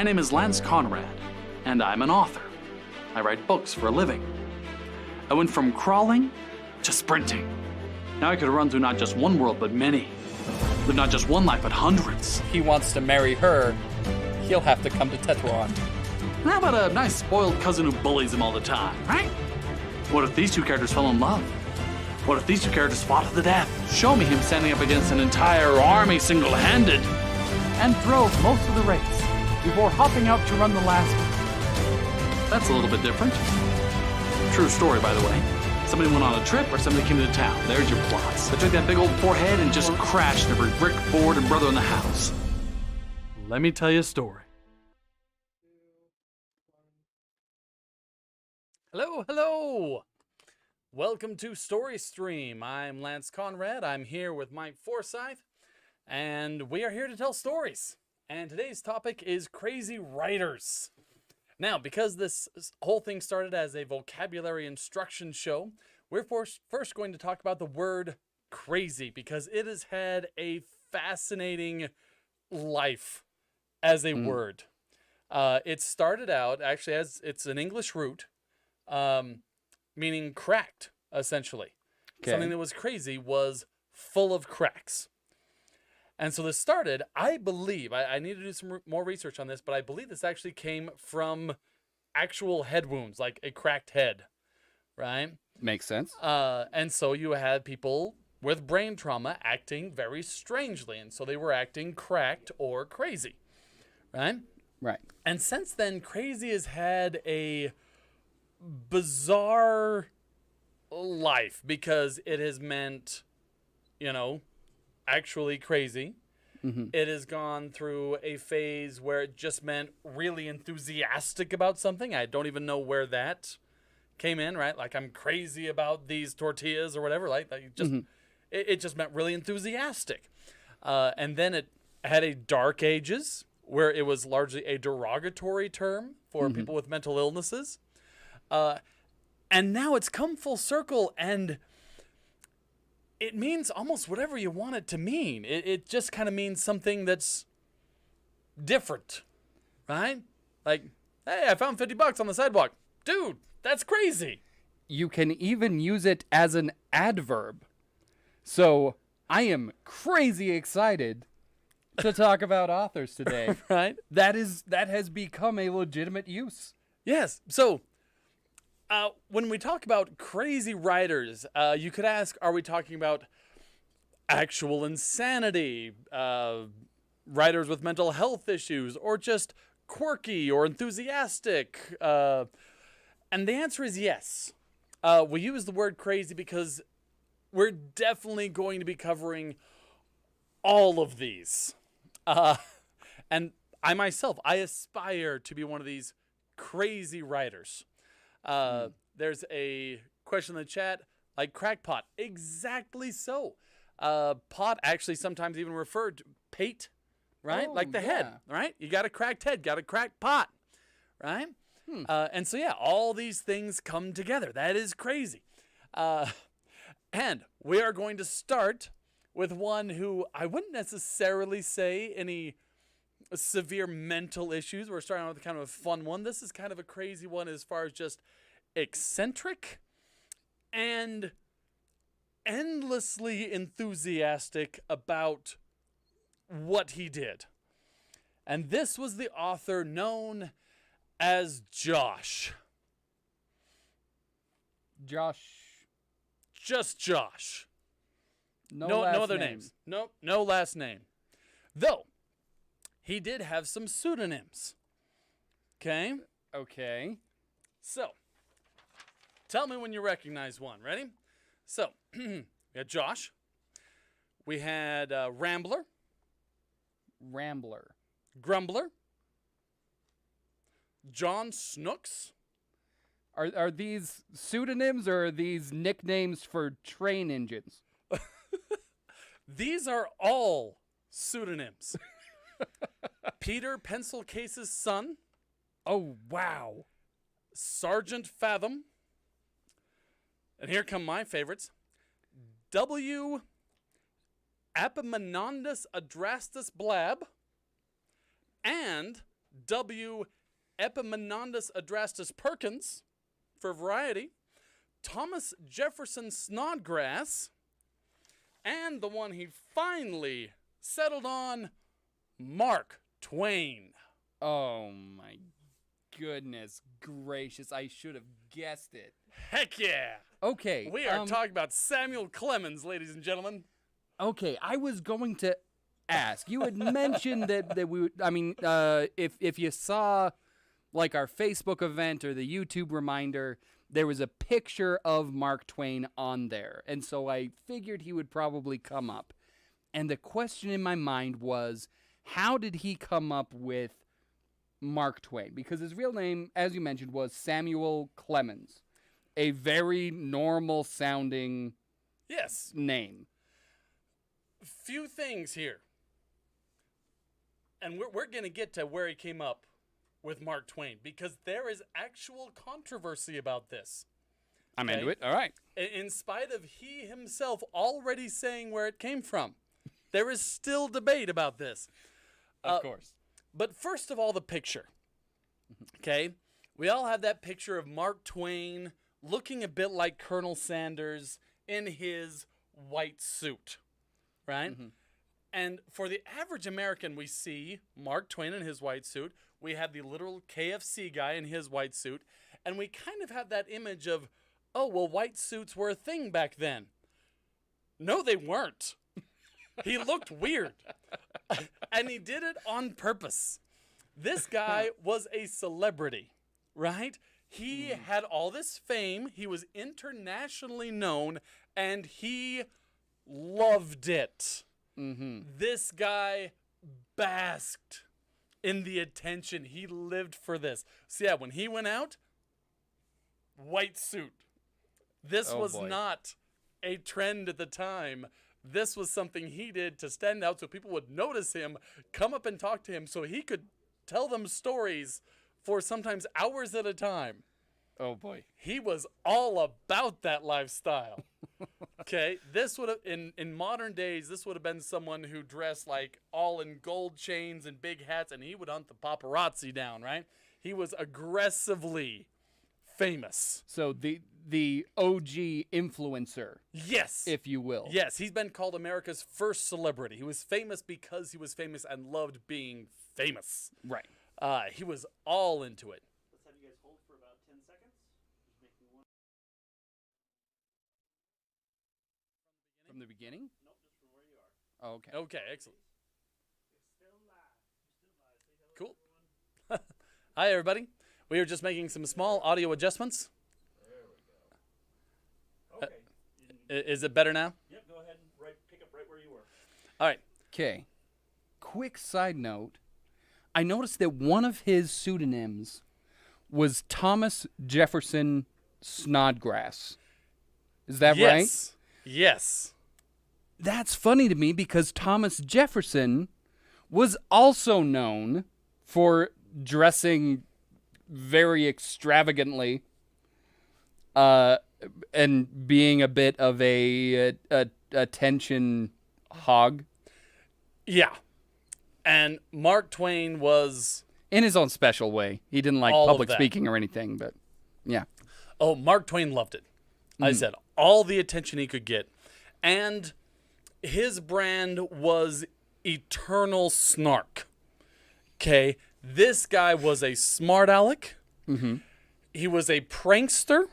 My name is Lance Conrad, and I'm an author. I write books for a living. I went from crawling to sprinting. Now I could run through not just one world, but many. Live not just one life, but hundreds. If he wants to marry her, he'll have to come to Tetron. How about a nice spoiled cousin who bullies him all the time, right? What if these two characters fell in love? What if these two characters fought to the death? Show me him standing up against an entire army single-handed and drove most of the race before hopping out to run the last one. That's a little bit different. True story, by the way. Somebody went on a trip or somebody came into town. There's your plots. They took that big old forehead and just crashed every brick, board, and brother in the house. Let me tell you a story. Hello, hello! Welcome to Story Stream. I'm Lance Conrad. I'm here with Mike Forsyth, and we are here to tell stories. And today's topic is crazy writers. Now, because this whole thing started as a vocabulary instruction show, we're first going to talk about the word crazy, because it has had a fascinating life as a word. It started out, actually, as it's an English root, meaning cracked, essentially. Okay. Something that was crazy was full of cracks. And so this started, I believe, I need to do some more research on this, but I believe this actually came from actual head wounds, like a cracked head, right? Makes sense. And so you had people with brain trauma acting very strangely, and so they were acting cracked or crazy, right? Right. And since then, crazy has had a bizarre life, because it has meant, actually crazy. Mm-hmm. It has gone through a phase where it just meant really enthusiastic about something. I don't even know where that came in, right? Like, I'm crazy about these tortillas or whatever. Like just, it just meant really enthusiastic. And then it had a dark ages where it was largely a derogatory term for people with mental illnesses. And now it's come full circle, and it means almost whatever you want it to mean. It just kind of means something that's different, right? Like, hey, I found $50 on the sidewalk. Dude, that's crazy. You can even use it as an adverb. So I am crazy excited to talk about authors today. Right? That has become a legitimate use. Yes. So when we talk about crazy writers, you could ask, are we talking about actual insanity, writers with mental health issues, or just quirky or enthusiastic? And the answer is yes. We use the word crazy because we're definitely going to be covering all of these. And I myself, I aspire to be one of these crazy writers. There's a question in the chat, like crackpot. Exactly so. Pot actually sometimes even referred to pate, right? Like the head, right? You got a cracked head, got a cracked pot, right? And so, yeah, all these things come together. That is crazy. And we are going to start with one who I wouldn't necessarily say any severe mental issues. We're starting out with kind of a fun one. This is kind of a crazy one as far as just eccentric and endlessly enthusiastic about what he did. And this was the author known as Josh. Just Josh. No other names. No last name. Though, he did have some pseudonyms. Okay? Okay. So, tell me when you recognize one. Ready? So, we had Josh. We had Rambler. Grumbler. John Snooks. Are these pseudonyms or are these nicknames for train engines? These are all pseudonyms. Peter Pencil Case's son. Oh, wow. Sergeant Fathom. And here come my favorites. W. Epaminondas Adrastus Blab. And W. Epaminondas Adrastus Perkins, for variety, Thomas Jefferson Snodgrass, and the one he finally settled on, Mark Twain. Oh my goodness gracious! I should have guessed it. Heck yeah! Okay, We are talking about Samuel Clemens, ladies and gentlemen. Okay, I was going to ask. You had mentioned that we would, I mean, if you saw like our Facebook event or the YouTube reminder, there was a picture of Mark Twain on there. And so I figured he would probably come up. And the question in my mind was, how did he come up with Mark Twain? Because his real name, as you mentioned, was Samuel Clemens. A very normal sounding Yes. name. Few things here. And we're going to get to where he came up with Mark Twain, because there is actual controversy about this. I'm Okay. into it. All right. In spite of he himself already saying where it came from, there is still debate about this. Of course. But first of all, the picture. Okay? We all have that picture of Mark Twain looking a bit like Colonel Sanders in his white suit, right? And for the average American, we see Mark Twain in his white suit. We have the literal KFC guy in his white suit. And we kind of have that image of, oh, well, white suits were a thing back then. No, they weren't. He looked weird. And he did it on purpose. This guy was a celebrity, right? He had all this fame. He was internationally known, and he loved it. This guy basked in the attention. He lived for this. So yeah, when he went out, white suit. This was boy. not a trend at the time. This was something he did to stand out so people would notice him, come up and talk to him so he could tell them stories for sometimes hours at a time. Oh boy. He was all about that lifestyle. Okay, this would have in modern days, this would have been someone who dressed like all in gold chains and big hats, and he would hunt the paparazzi down, right? He was aggressively famous. So the OG influencer, Yes. if you will. Yes, he's been called America's first celebrity. He was famous because he was famous and loved being famous. Right. He was all into it. Let's have you guys hold for about 10 seconds. Just making one. From the beginning? Nope, just from where you are. Oh, okay. Okay, excellent. It's still live. You're still live. Say hello, Cool. everyone. Hi, everybody. We are just making some small audio adjustments. Okay. Is it better now? Yep, go ahead and pick up right where you were. All right. Okay. Quick side note. I noticed that one of his pseudonyms was Thomas Jefferson Snodgrass. Is that right? Yes. Yes. That's funny to me because Thomas Jefferson was also known for dressing very extravagantly and being a bit of a attention hog. Yeah. And Mark Twain was, In his own special way. He didn't like All of public that. speaking or anything, but yeah. oh, Mark Twain loved it. I said all the attention he could get. And his brand was eternal snark. Okay. This guy was a smart aleck. He was a prankster.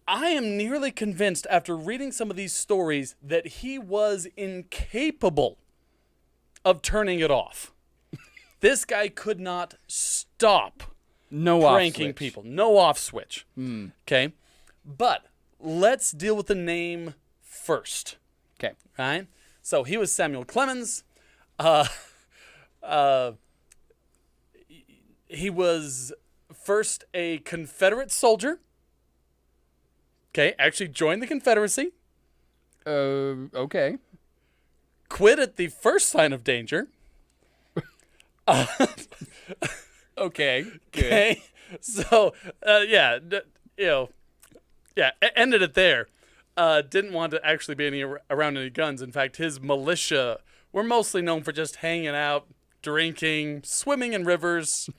I am nearly convinced after reading some of these stories that he was incapable of turning it off. This guy could not stop No off pranking switch. people. No off switch. Okay. But let's deal with the name first. Okay. Right? So he was Samuel Clemens. He was first a Confederate soldier. Okay, actually joined the Confederacy. Okay. Quit at the first sign of danger. Okay. Good. Okay, so ended it there. Didn't want to actually be around any guns. In fact, his militia were mostly known for just hanging out, drinking, swimming in rivers.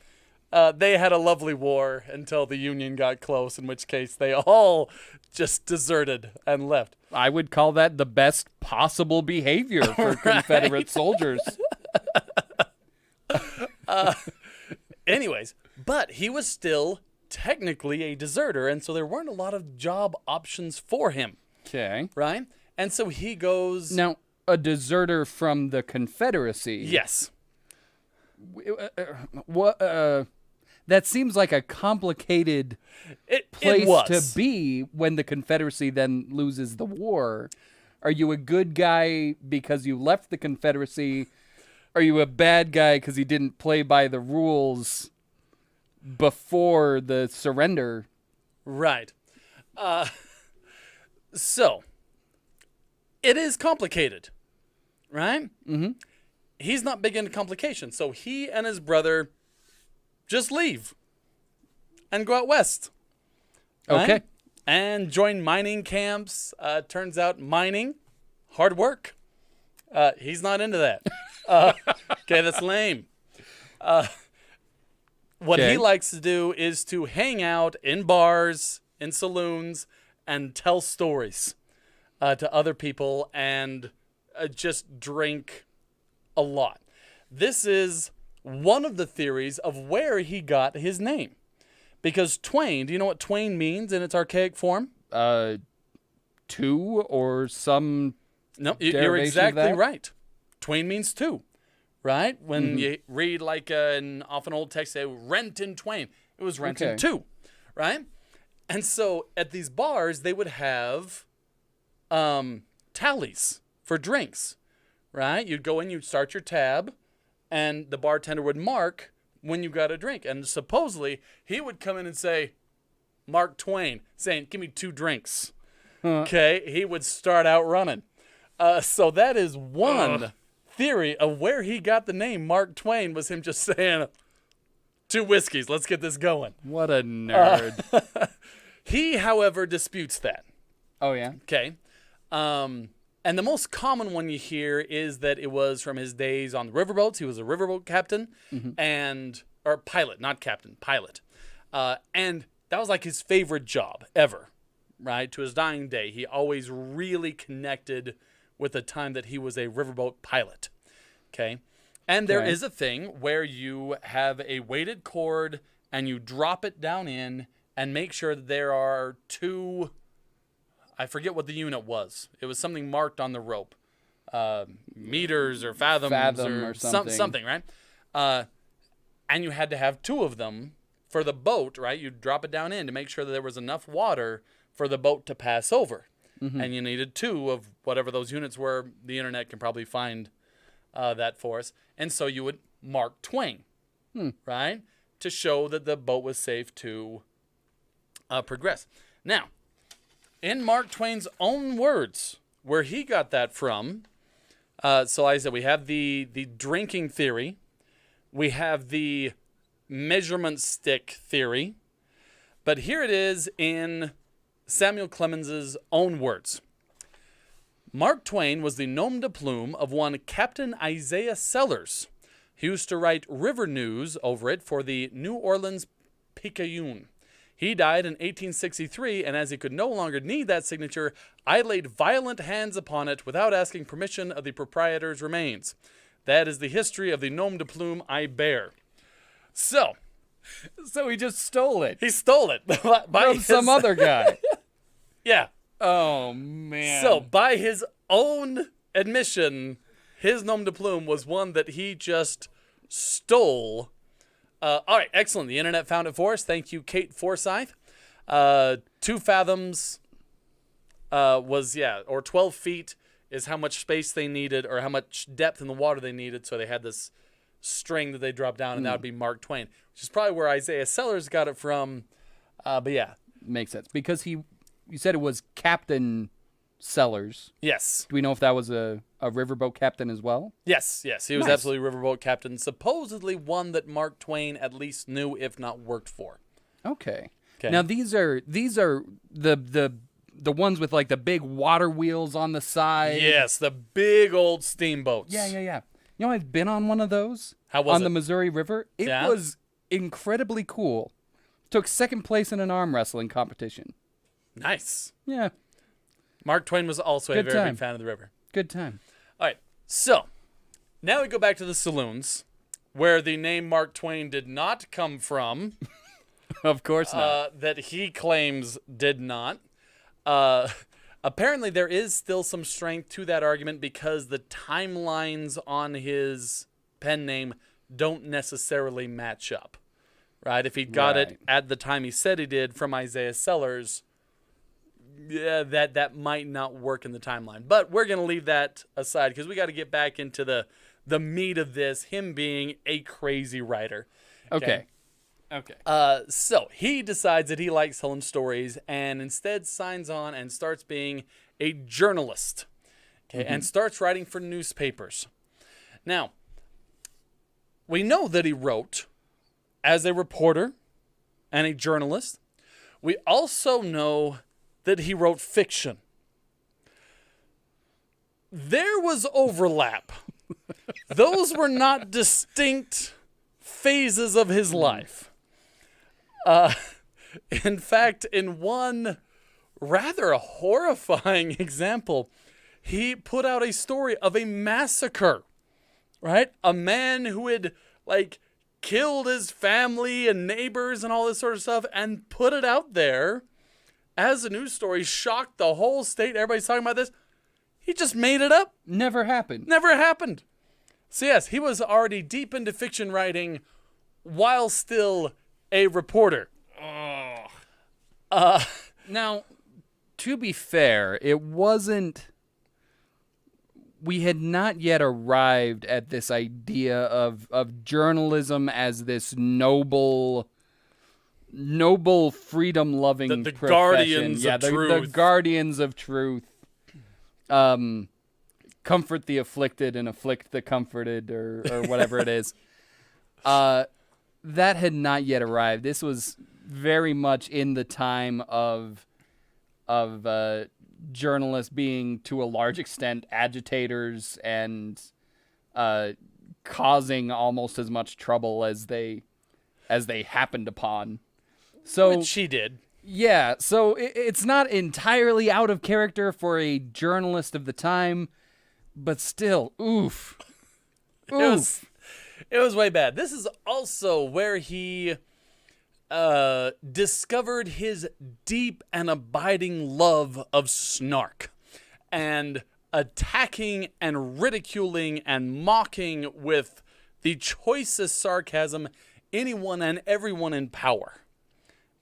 They had a lovely war until the Union got close, in which case they all just deserted and left. I would call that the best possible behavior for Confederate soldiers. Anyways, but he was still technically a deserter, and so there weren't a lot of job options for him, Okay. right? And so he goes... Now, a deserter from the Confederacy. Yes. What? That seems like a complicated It place was. to be when the Confederacy then loses the war. Are you a good guy because you left the Confederacy? Are you a bad guy because you didn't play by the rules before the surrender? Right. So, it is complicated, right? Mm-hmm. He's not big into complications, so he and his brother just leave and go out west. Right? Okay. And join mining camps. Turns out mining, hard work. He's not into that. Okay, that's lame. What Okay. he likes to do is to hang out in bars, in saloons, and tell stories to other people and just drink a lot. This is one of the theories of where he got his name. Because Twain, do you know what Twain means in its archaic form? Two or some. No, you're derivation of exactly that? right. Twain means two, right? When you read like an often old text, say rent in twain. It was rent in Okay. two, right? And so at these bars, they would have tallies for drinks, right? You'd go in, you'd start your tab, and the bartender would mark when you got a drink. And supposedly, he would come in and say, Mark Twain, saying, give me 2 drinks. Okay? He would start out running. So that is one theory of where he got the name Mark Twain, was him just saying, 2 whiskeys, let's get this going. What a nerd. He, however, disputes that. Oh, yeah? Okay. And the most common one you hear is that it was from his days on the riverboats. He was a riverboat captain or pilot, not captain, pilot. And that was like his favorite job ever, right? To his dying day, he always really connected with the time that he was a riverboat pilot. Okay. And there Okay. is a thing where you have a weighted cord and you drop it down in and make sure that there are 2... I forget what the unit was. It was something marked on the rope. Meters or fathoms Fathom or or something. something, right? And you had to have 2 of them for the boat, right? You'd drop it down in to make sure that there was enough water for the boat to pass over. And you needed 2 of whatever those units were. The internet can probably find that for us. And so you would mark Twain, right? To show that the boat was safe to progress. Now, in Mark Twain's own words, where he got that from, so like I said, we have the drinking theory, we have the measurement stick theory, but here it is in Samuel Clemens's own words. Mark Twain was the nom de plume of one Captain Isaiah Sellers. He used to write river news over it for the New Orleans Picayune. He died in 1863, and as he could no longer need that signature, I laid violent hands upon it without asking permission of the proprietor's remains. That is the history of the nom de plume I bear. So So he just stole it he stole it by from some other guy. Yeah. Oh, man. So by his own admission, his nom de plume was one that he just stole. All right, excellent. The internet found it for us. Thank you, Kate Forsyth. 2 fathoms or 12 feet is how much space they needed, or how much depth in the water they needed. So they had this string that they dropped down, and that would be Mark Twain, which is probably where Isaiah Sellers got it from. But yeah, Makes sense. Because you said it was Captain Sellers. yes. Do we know if that was a riverboat captain as well? Yes. He was Nice. absolutely riverboat captain, supposedly one that Mark Twain at least knew, if not worked for. Okay. Okay. Now these are the ones with like the big water wheels on the side. Yes, the big old steamboats. Yeah. You know, I've been on one of those. How was on it? the Missouri River. It Yeah? was incredibly cool. Took second place in an arm wrestling competition. Nice. Yeah, Mark Twain was also a Good very time. big fan of the river. good time. All right. So now we go back to the saloons where the name Mark Twain did not come from. Of course not. That he claims did not. Apparently, there is still some strength to that argument because the timelines on his pen name don't necessarily match up, right? If he got it Right. at the time he said he did from Isaiah Sellers, yeah, that might not work in the timeline. But we're gonna leave that aside because we got to get back into the meat of this. Him being a crazy writer. Okay. Okay. So he decides that he likes telling stories and instead signs on and starts being a journalist. Okay, and starts writing for newspapers. Now, we know that he wrote as a reporter and a journalist. We also know that he wrote fiction. There was overlap. Those were not distinct phases of his life. In fact, in one rather horrifying example, he put out a story of a massacre, right? A man who had, killed his family and neighbors and all this sort of stuff and put it out there as a news story, shocked the whole state. Everybody's talking about this. He just made it up. Never happened. Never happened. So yes, he was already deep into fiction writing while still a reporter. Now, to be fair, it wasn't. We had not yet arrived at this idea of journalism as this noble, freedom-loving The profession. guardians of the truth. guardians of truth. Comfort the afflicted and afflict the comforted, or whatever it is. That had not yet arrived. This was very much in the time of journalists being, to a large extent, agitators and causing almost as much trouble as they happened upon. So Which he did. yeah, so it's not entirely out of character for a journalist of the time, but still, oof. It was way bad. This is also where he discovered his deep and abiding love of snark and attacking and ridiculing and mocking with the choicest sarcasm anyone and everyone in power.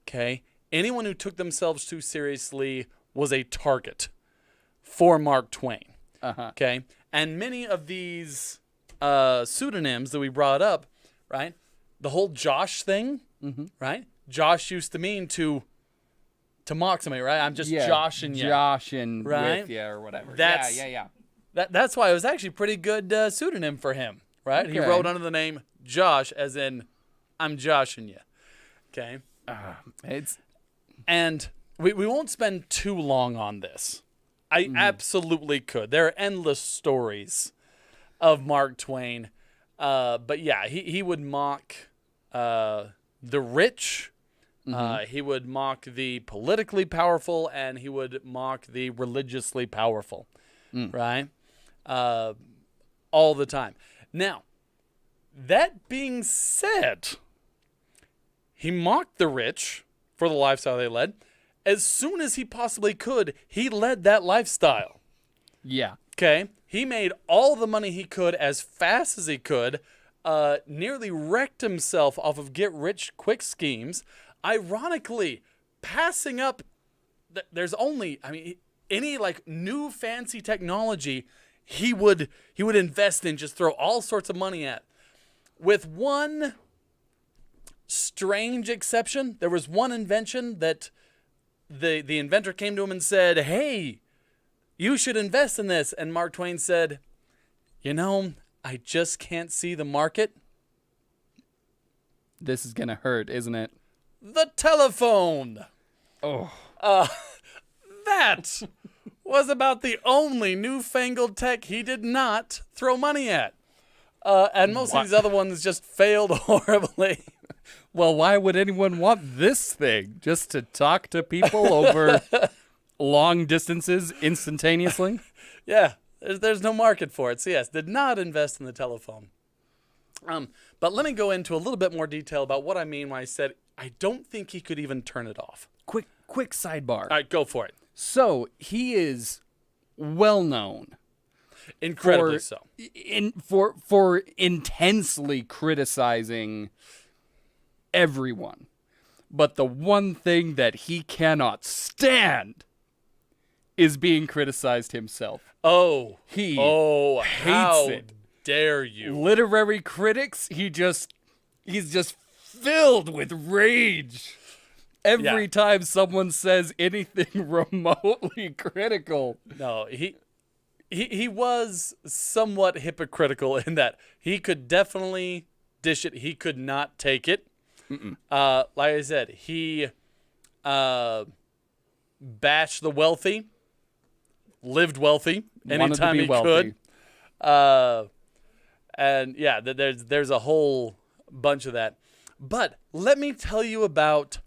Okay? Anyone who took themselves too seriously was a target for Mark Twain. Okay? And many of these pseudonyms that we brought up, right? The whole Josh thing, right? Josh used to mean to mock somebody, right? I'm just joshing you. Joshing Right? with you or whatever. That's- yeah. That's why it was actually a pretty good pseudonym for him, right? He Okay. wrote under the name Josh, as in, I'm joshing you. Okay? It's And we won't spend too long on this. I absolutely could. There are endless stories of Mark Twain. But yeah, he would mock the rich. He would mock the politically powerful, and he would mock the religiously powerful. Right? All the time. Now, that being said, he mocked the rich for the lifestyle they led. As soon as he possibly could, he led that lifestyle. yeah. Okay? He made all the money he could as fast as he could, nearly wrecked himself off of get-rich-quick schemes. Ironically, passing up, there's only, any new fancy technology he would invest in, just throw all sorts of money at. With one strange exception, there was one invention that the inventor came to him and said, "Hey, you should invest in this." And Mark Twain said, "I just can't see the market." This is gonna hurt, isn't it? The telephone. Oh. That was about the only newfangled tech he did not throw money at. And most of these other ones just failed horribly. Well, why would anyone want this thing? Just to talk to people over long distances instantaneously? Yeah, there's no market for it. So yes, did not invest in the telephone. But let me go into a little bit more detail about what I mean when I said I don't think he could even turn it off. Quick sidebar. All right, go for it. So he is well known, Incredibly so. for intensely criticizing everyone. But the one thing that he cannot stand is being criticized himself. Oh, He how hates it. dare you? Literary critics, he's just filled with rage. Every time someone says anything remotely critical. No, he was somewhat hypocritical in that he could definitely dish it. He could not take it. Like I said, he bashed the wealthy, lived wealthy anytime he could. And yeah, there's a whole bunch of that. But let me tell you about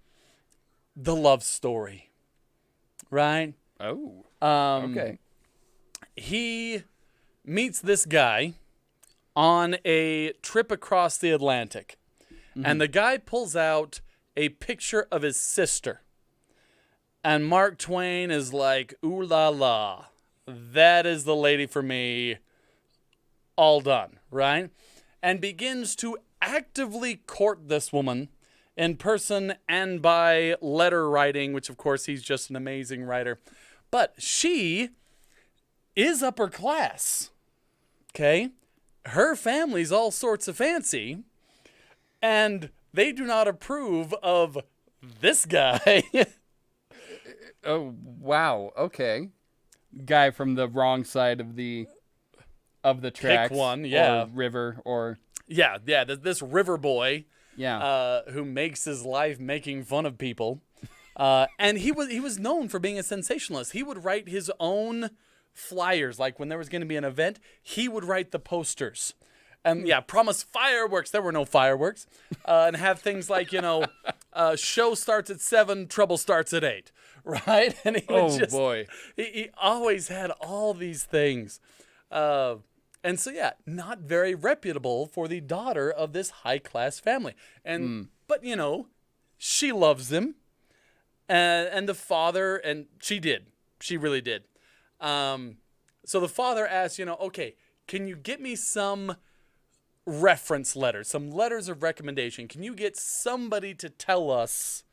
the love story, right? Oh, Okay. He meets this guy on a trip across the Atlantic. And the guy pulls out a picture of his sister. And Mark Twain is like, ooh la la, that is the lady for me. All done, right? And begins to actively court this woman in person and by letter writing, which of course he's just an amazing writer. But she is upper class, okay? Her family's all sorts of fancy, and they do not approve of this guy. oh, wow. Okay, guy from the wrong side of the tracks. one, yeah. Or river, or yeah, this river boy, yeah. who makes his life making fun of people, and he was known for being a sensationalist. He would write his own flyers, like when there was going to be an event, he would write the posters, and promise fireworks. There were no fireworks, and have things like show starts at 7, trouble starts at 8, right? And he would boy, he always had all these things. And so, not very reputable for the daughter of this high-class family. And but, she loves him. And the father, and she did. She really did. So the father asked, okay, can you get me some reference letters, some letters of recommendation? Can you get somebody to tell us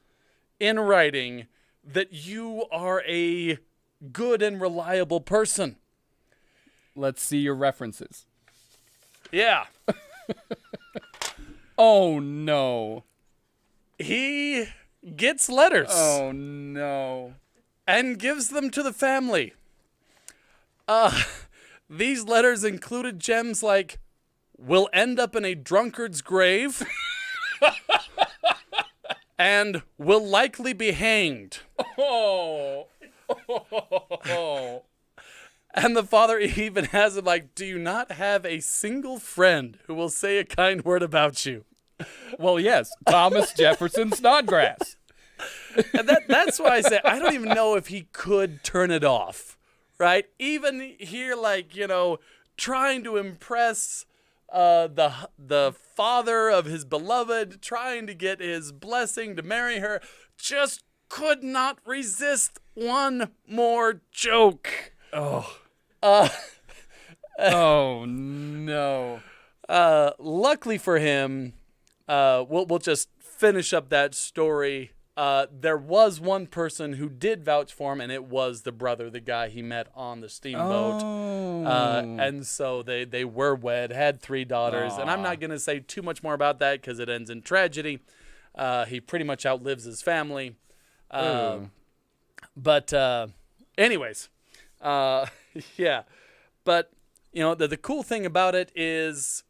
in writing that you are a good and reliable person? Let's see your references. Yeah. Oh, no. He gets letters. Oh, no. And gives them to the family. These letters included gems like, "will end up in a drunkard's grave," and "will likely be hanged." Oh. And the father even has him like, "do you not have a single friend who will say a kind word about you?" Well, yes, Thomas Jefferson Snodgrass. And that's why I say I don't even know if he could turn it off, right? Even here, trying to impress the father of his beloved, trying to get his blessing to marry her, just could not resist one more joke. Oh. Oh, no. Luckily for him, we'll just finish up that story. There was one person who did vouch for him, and it was the brother, the guy he met on the steamboat. Oh. And so they were wed, had 3 daughters. And I'm not going to say too much more about that because it ends in tragedy. He pretty much outlives his family. But anyways, yeah. But, the cool thing about it is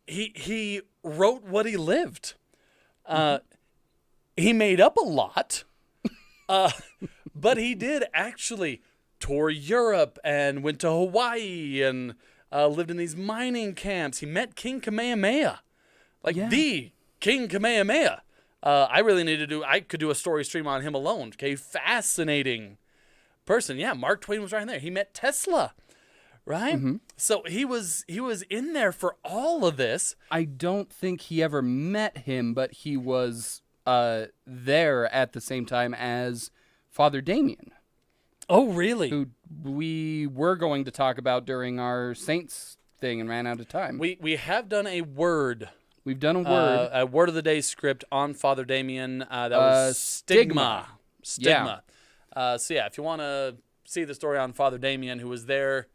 he wrote what he lived. He made up a lot, but he did actually tour Europe and went to Hawaii and lived in these mining camps. He met King Kamehameha, like Yeah. the King Kamehameha. I could do a story stream on him alone. Okay, fascinating person. Yeah, Mark Twain was right in there. He met Tesla, right? So he was in there for all of this. I don't think he ever met him, but he was there at the same time as Father Damien, Oh, really? who we were going to talk about during our Saints thing and ran out of time. We have done a word. We've done a word. A of the day script on Father Damien. That was Stigma. Stigma. So yeah, if you want to see the story on Father Damien, who was there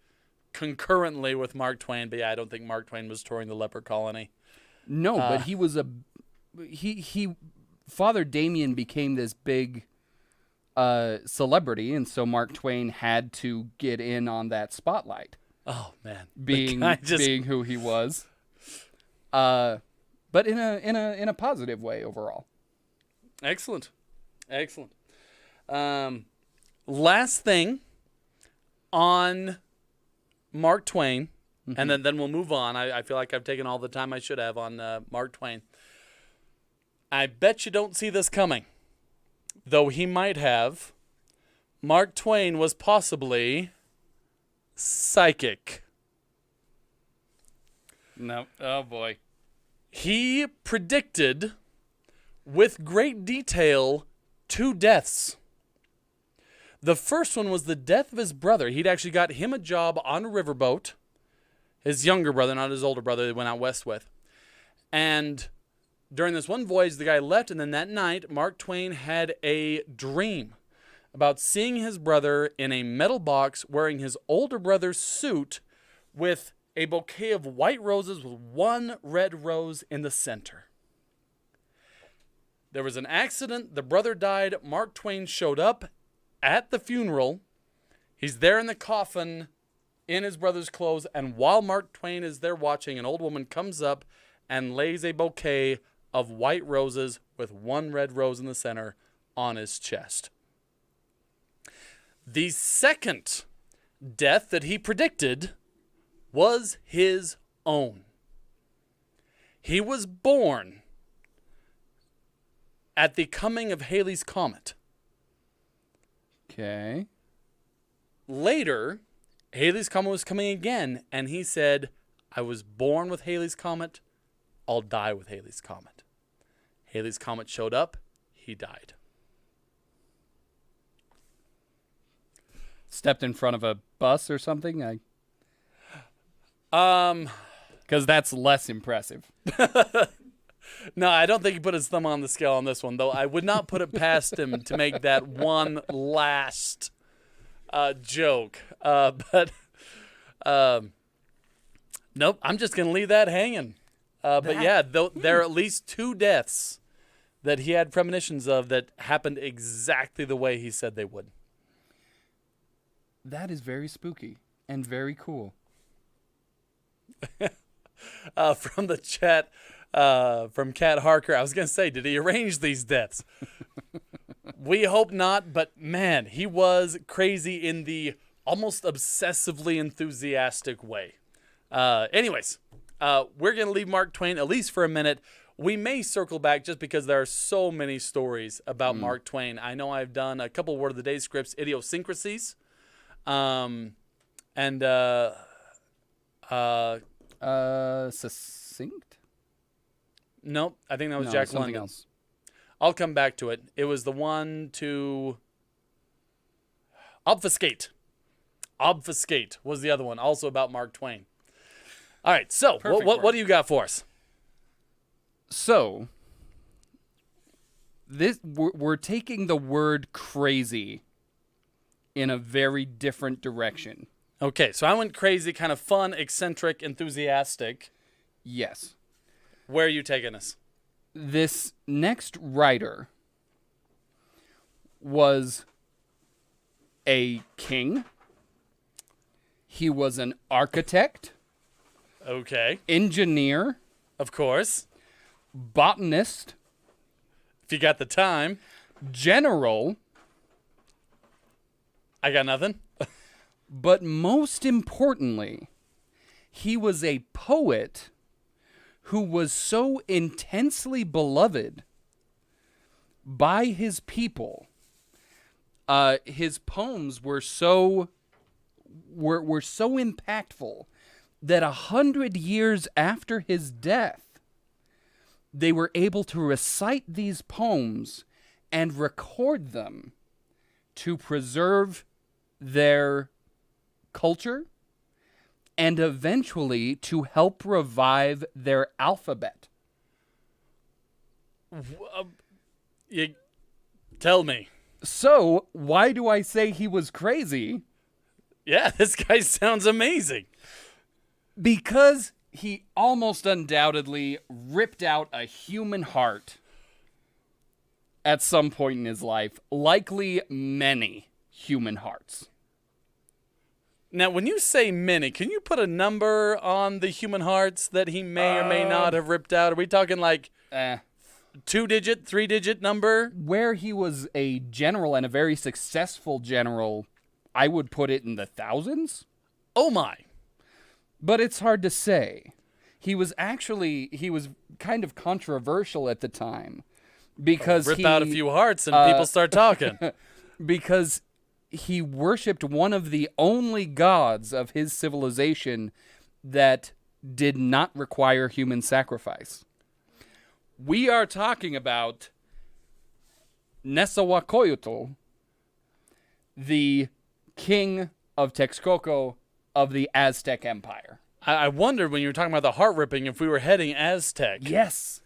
concurrently with Mark Twain, but yeah, I don't think Mark Twain was touring the leper colony. No, but he was he Father Damien became this big celebrity, and so Mark Twain had to get in on that spotlight, Oh man, being being who he was. But in a positive way overall. Excellent. Last thing on Mark Twain, and then we'll move on. I feel like I've taken all the time I should have on Mark Twain. I bet you don't see this coming, though he might have. Mark Twain was possibly psychic. No. Oh boy. He predicted with great detail 2 deaths. The first one was the death of his brother. He'd actually got him a job on a riverboat. His younger brother, not his older brother, they went out west with. And during this one voyage, the guy left, and then that night, Mark Twain had a dream about seeing his brother in a metal box wearing his older brother's suit with a bouquet of white roses with one red rose in the center. There was an accident. The brother died. Mark Twain showed up at the funeral. He's there in the coffin in his brother's clothes. And while Mark Twain is there watching, an old woman comes up and lays a bouquet of white roses with one red rose in the center on his chest. The second death that he predicted was his own. He was born at the coming of Halley's Comet. Okay. Later, Halley's Comet was coming again, and he said, I was born with Halley's Comet, I'll die with Halley's Comet. Halley's Comet showed up, he died. Stepped in front of a bus or something? Um, Because that's less impressive. No, I don't think he put his thumb on the scale on this one, though. I would not put it past him to make that one last joke. But nope, I'm just going to leave that hanging. But yeah, there are at least 2 deaths that he had premonitions of that happened exactly the way he said they would. That is very spooky and very cool. From the chat, from Kat Harker, I was going to say, did he arrange these deaths? We hope not, but man, he was crazy in the almost obsessively enthusiastic way. Anyways, we're going to leave Mark Twain, at least for a minute. We may circle back just because there are so many stories about Mark Twain. I know I've done a couple Word of the Day scripts, idiosyncrasies, Succinct? nope, I think that was No, Jack something London. else. I'll come back to it. It was the one to obfuscate. Obfuscate was the other one, also about Mark Twain. All right, so Perfect what word. do you got for us? So, we're taking the word crazy in a very different direction. Okay, so I went crazy, kind of fun, eccentric, enthusiastic. Yes. Where are you taking us? This next writer was a king. He was an architect, Okay, engineer, of course. botanist, If you got the time, general, I got nothing. but most importantly, he was a poet who was so intensely beloved by his people. His poems were so impactful that 100 years after his death, they were able to recite these poems and record them to preserve their culture and eventually to help revive their alphabet. You tell me. So, why do I say he was crazy? Yeah, this guy sounds amazing. Because he almost undoubtedly ripped out a human heart at some point in his life, likely many human hearts. Now, when you say many, can you put a number on the human hearts that he may or may not have ripped out? Are we talking like 2-digit, 3-digit number? Where he was a general and a very successful general, I would put it in the thousands. Oh my. But it's hard to say. He was kind of controversial at the time because Rip out a few hearts and people start talking. Because he worshipped one of the only gods of his civilization that did not require human sacrifice. We are talking about Nezahualcóyotl, the king of Texcoco of the Aztec Empire. I wondered when you were talking about the heart ripping if we were heading Aztec. Yes,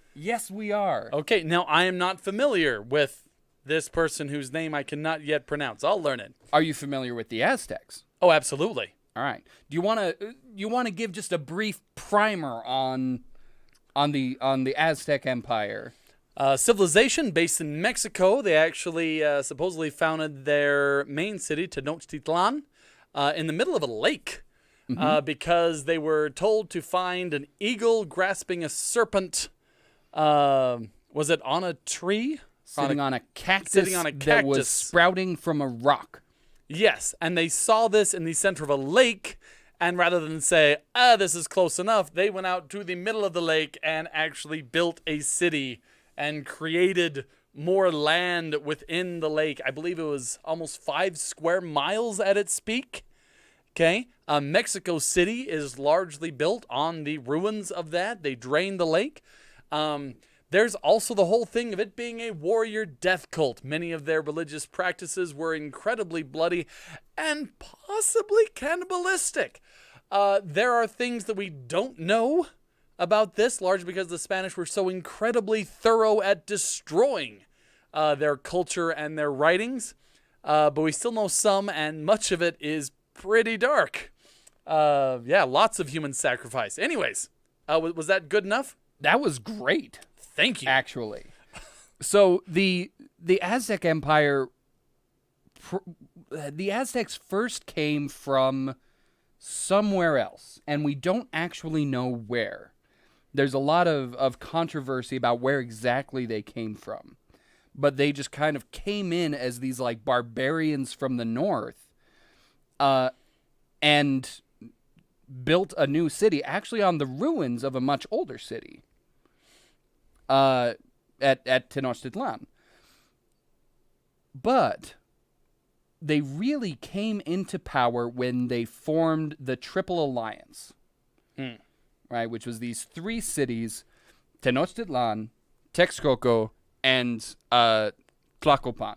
we are. Okay, now I am not familiar with this person whose name I cannot yet pronounce. I'll learn it. Are you familiar with the Aztecs? Oh, absolutely. All right. Do you want to give just a brief primer on the Aztec Empire? Civilization based in Mexico. They actually supposedly founded their main city, Tenochtitlan, in the middle of a lake because they were told to find an eagle grasping a serpent. Was it on a tree? Sitting on a cactus that was sprouting from a rock. Yes, and they saw this in the center of a lake, and rather than say, this is close enough, they went out to the middle of the lake and actually built a city and created more land within the lake. I believe it was almost 5 square miles at its peak. Okay, Mexico City is largely built on the ruins of that. They drained the lake. There's also the whole thing of it being a warrior death cult. Many of their religious practices were incredibly bloody and possibly cannibalistic. There are things that we don't know about this, largely because the Spanish were so incredibly thorough at destroying their culture and their writings. But we still know some, and much of it is pretty dark. Yeah, lots of human sacrifice. Anyways, was that good enough? That was great. Thank you. Actually. So the Aztec Empire, the Aztecs first came from somewhere else, and we don't actually know where. There's a lot of controversy about where exactly they came from. But they just kind of came in as these like barbarians from the north and built a new city, actually on the ruins of a much older city. At Tenochtitlan. But they really came into power when they formed the Triple Alliance, right? Which was these 3 cities, Tenochtitlan, Texcoco, and Tlacopan.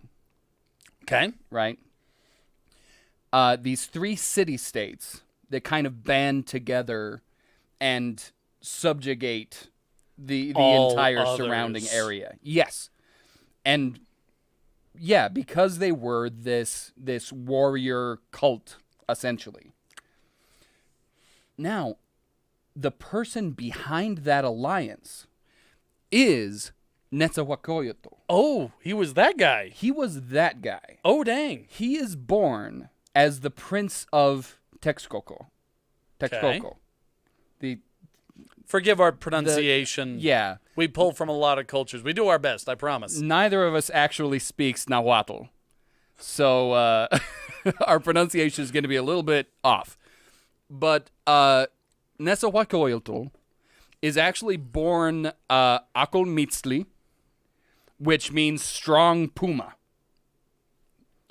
Okay. Right? These 3 city-states that kind of band together and subjugate the entire surrounding area. Yes. And yeah, because they were this warrior cult, essentially. Now, the person behind that alliance is Nezahualcóyotl. Oh, he was that guy. He was that guy. Oh, dang. He is born as the Prince of Texcoco. Okay. The Forgive our pronunciation. Yeah. We pull from a lot of cultures. We do our best, I promise. Neither of us actually speaks Nahuatl. So our pronunciation is going to be a little bit off. But Nezahualcóyotl is actually born Acolmitzli, which means strong puma.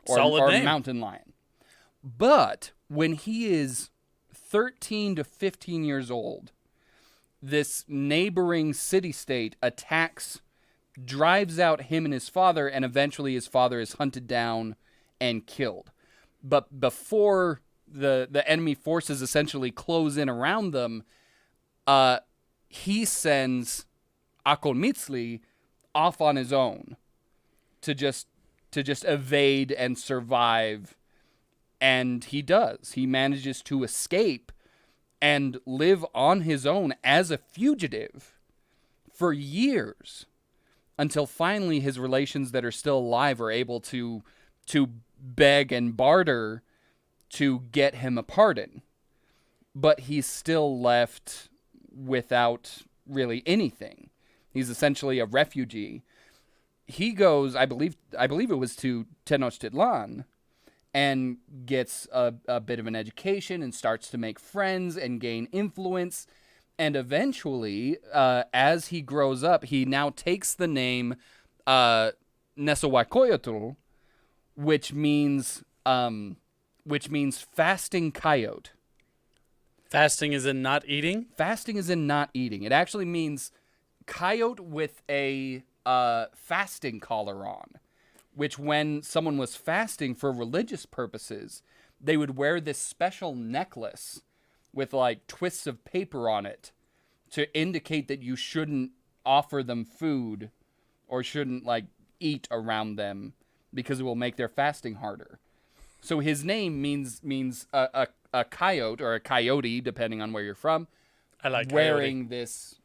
Solid or name. mountain lion. But when he is 13 to 15 years old, this neighboring city-state attacks, drives out him and his father, and eventually his father is hunted down and killed. But before the enemy forces essentially close in around them, he sends Acolmitzli off on his own to just evade and survive. And he does. He manages to escape and live on his own as a fugitive for years, until finally his relations that are still alive are able to beg and barter to get him a pardon. But he's still left without really anything. He's essentially a refugee. He goes, I believe it was to Tenochtitlan, and gets a bit of an education and starts to make friends and gain influence. And eventually, as he grows up, he now takes the name Nezahualcóyotl, which means fasting coyote. Fasting is in not eating? Fasting is in not eating. It actually means coyote with a fasting collar on, which when someone was fasting for religious purposes, they would wear this special necklace with like twists of paper on it to indicate that you shouldn't offer them food or shouldn't like eat around them because it will make their fasting harder. So his name means a coyote or a coyote, depending on where you're from. I like wearing coyote.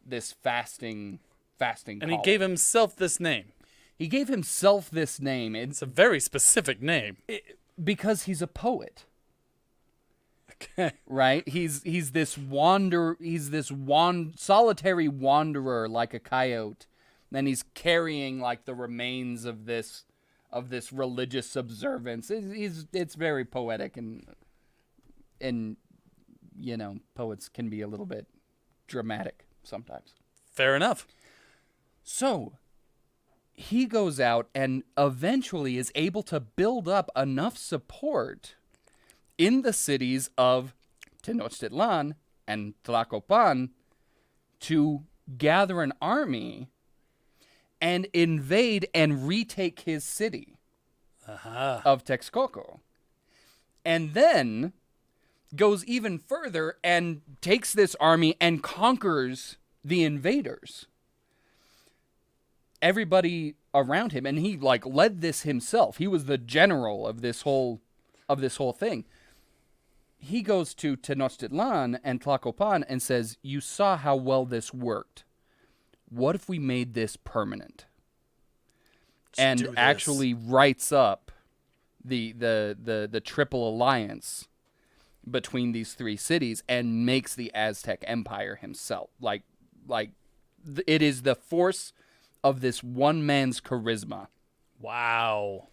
this fasting And collar. he gave himself this name. He gave himself this name. It's a very specific name. Because he's a poet, Okay. right? He's this solitary wanderer like a coyote. Then he's carrying like the remains of this religious observance. It's very poetic, and you know, poets can be a little bit dramatic sometimes. Fair enough. So he goes out and eventually is able to build up enough support in the cities of Tenochtitlan and Tlacopan to gather an army and invade and retake his city of Texcoco. And then goes even further and takes this army and conquers the invaders. Everybody around him, and he like led this himself. He was the general of this whole thing. He goes to Tenochtitlan and Tlacopan and says, "You saw how well this worked. What if we made this permanent?" Let's do And this. actually writes up the triple alliance between these three cities and makes the Aztec Empire himself. It is the force of this one man's charisma Wow.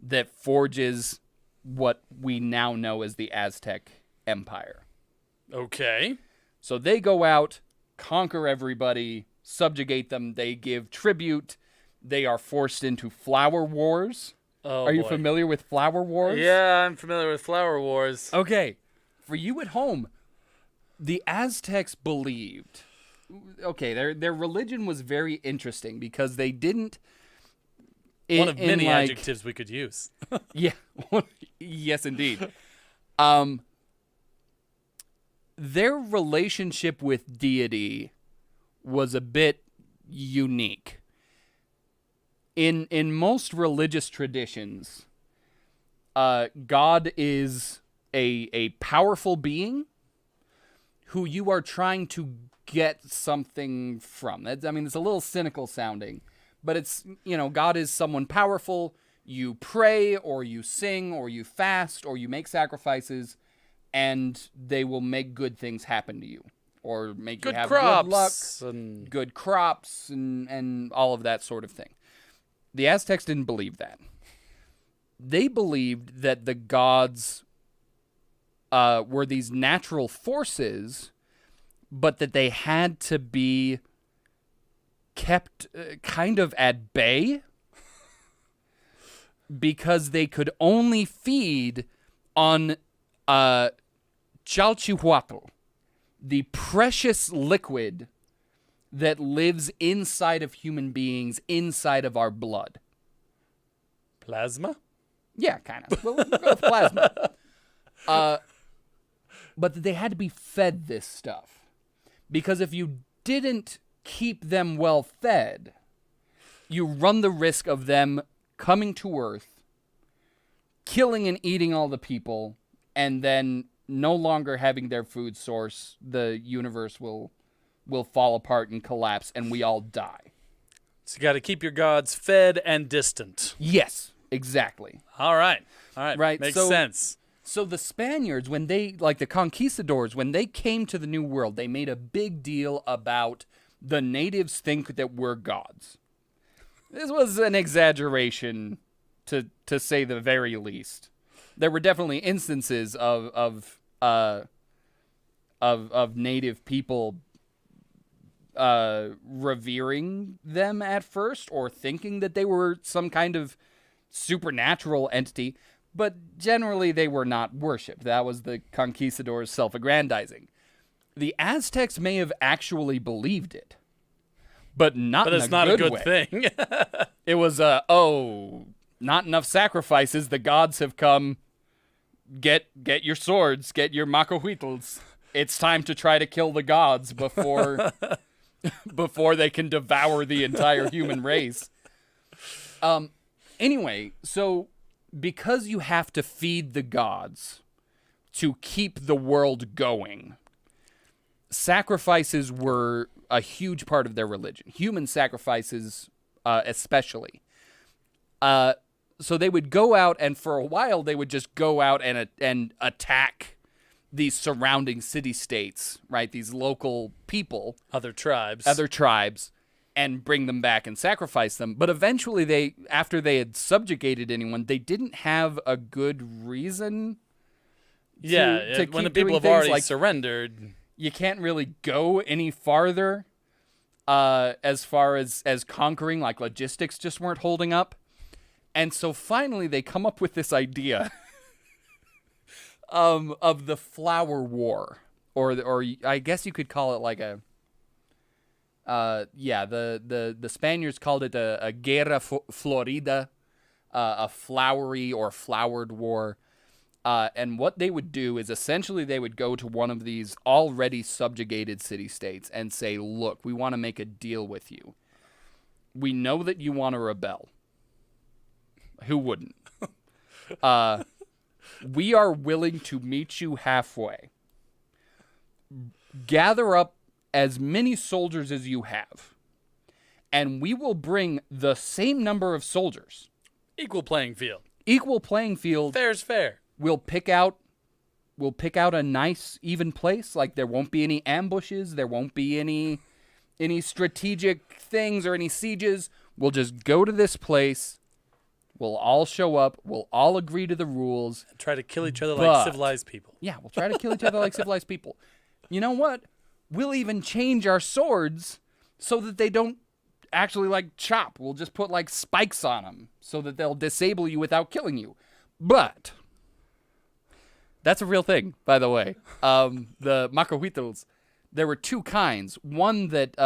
that forges what we now know as the Aztec Empire. Okay. So they go out, conquer everybody, subjugate them, they give tribute, they are forced into flower wars. Oh, Are you boy. familiar with flower wars? Yeah, I'm familiar with Flower Wars. Okay, for you at home, the Aztecs believed. Okay, their religion was very interesting because they didn't. One of many adjectives we could use. Yeah, yes, indeed. Their relationship with deity was a bit unique. In most religious traditions, God is a powerful being who you are trying to get something from. It's a little cynical sounding, but it's, God is someone powerful. You pray or you sing or you fast or you make sacrifices, and they will make good things happen to you or make Good you have crops good luck, and good crops, and all of that sort of thing. The Aztecs didn't believe that. They believed that the gods were these natural forces but that they had to be kept kind of at bay because they could only feed on chalchihuatl, the precious liquid that lives inside of human beings, inside of our blood. Plasma? Yeah, kind of. We'll go with plasma. But that they had to be fed this stuff. Because if you didn't keep them well fed, you run the risk of them coming to Earth, killing and eating all the people, and then no longer having their food source. The universe will fall apart and collapse, and we all die. So you got to keep your gods fed and distant. Yes, exactly. All right. Right, Makes so- sense. So the Spaniards, when they, like the conquistadors, when they came to the New World, they made a big deal about the natives think that we're gods. This was an exaggeration, to say the very least. There were definitely instances of native people revering them at first, or thinking that they were some kind of supernatural entity. But generally, they were not worshipped. That was the conquistadors' self-aggrandizing. The Aztecs may have actually believed it, but not in But it's a not a good good way. thing. It was, not enough sacrifices. The gods have come. Get your swords. Get your macahuitls. It's time to try to kill the gods before before they can devour the entire human race. Anyway, so because you have to feed the gods to keep the world going, sacrifices were a huge part of their religion. Human sacrifices, especially. So they would go out, and for a while, they would just go out and attack these surrounding city-states, right? These local people. Other tribes. And bring them back and sacrifice them. But eventually, after they had subjugated anyone, they didn't have a good reason to when the keep people doing have things already like- surrendered. You can't really go any farther as far as conquering. Like, logistics just weren't holding up. And so finally, they come up with this idea of the Flower War. Or I guess you could call it like a... the Spaniards called it a Guerra Florida, a flowery or flowered war. And what they would do is essentially they would go to one of these already subjugated city-states and say, look, we want to make a deal with you. We know that you want to rebel. Who wouldn't? We are willing to meet you halfway. Gather up as many soldiers as you have, and we will bring the same number of soldiers. Equal playing field. Equal playing field. Fair's fair. We'll pick out a nice, even place. Like, there won't be any ambushes. There won't be any strategic things or any sieges. We'll just go to this place. We'll all show up. We'll all agree to the rules. Try to kill each other But- like civilized people. Yeah, we'll try to kill each other like civilized people. You know what? We'll even change our swords so that they don't actually, like, chop. We'll just put, like, spikes on them so that they'll disable you without killing you. But that's a real thing, by the way. The macahuitls, there were two kinds. One that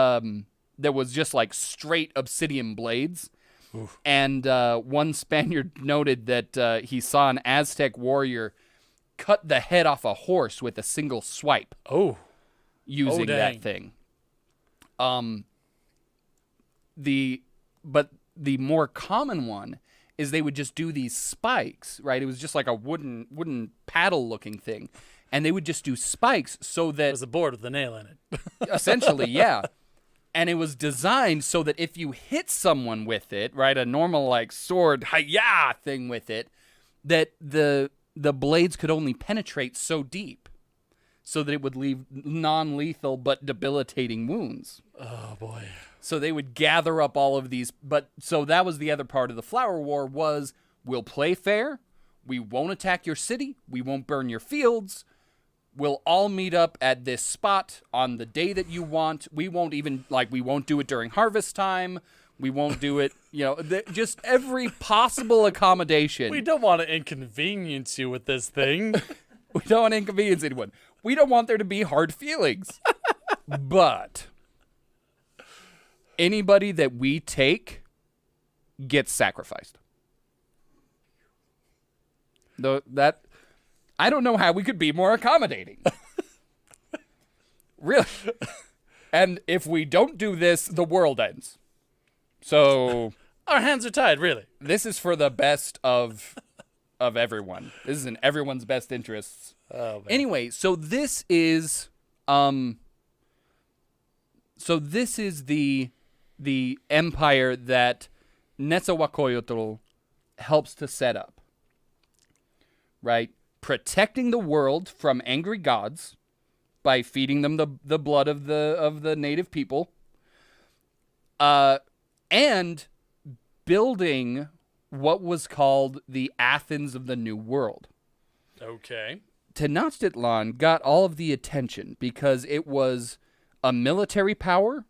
was just, like, straight obsidian blades. Oof. And one Spaniard noted that he saw an Aztec warrior cut the head off a horse with a single swipe. Oh. Using dang. that thing. But the more common one is they would just do these spikes, right? It was just like a wooden paddle looking thing. And they would just do spikes so that... It was a board with a nail in it. Essentially, yeah. And it was designed so that if you hit someone with it, right, a normal, like, sword, hi-ya thing with it, that the blades could only penetrate so deep so that it would leave non-lethal but debilitating wounds. Oh, boy. So they would gather up all of these. So that was the other part of the Flower War was, we'll play fair, we won't attack your city, we won't burn your fields, we'll all meet up at this spot on the day that you want. We won't even, we won't do it during harvest time. We won't do it, just every possible accommodation. We don't want to inconvenience you with this thing. We don't want to inconvenience anyone. We don't want there to be hard feelings. But anybody that we take gets sacrificed. Though that, I don't know how we could be more accommodating. Really. And if we don't do this, the world ends. So Our hands are tied, really. this is for the best of everyone. This is in everyone's best interests. Oh, man. Anyway, so this is the empire that Netzahualcoyotl helps to set up. Right? Protecting the world from angry gods by feeding them the blood of the native people. And building what was called the Athens of the New World. Okay. Tenochtitlan got all of the attention because it was a military power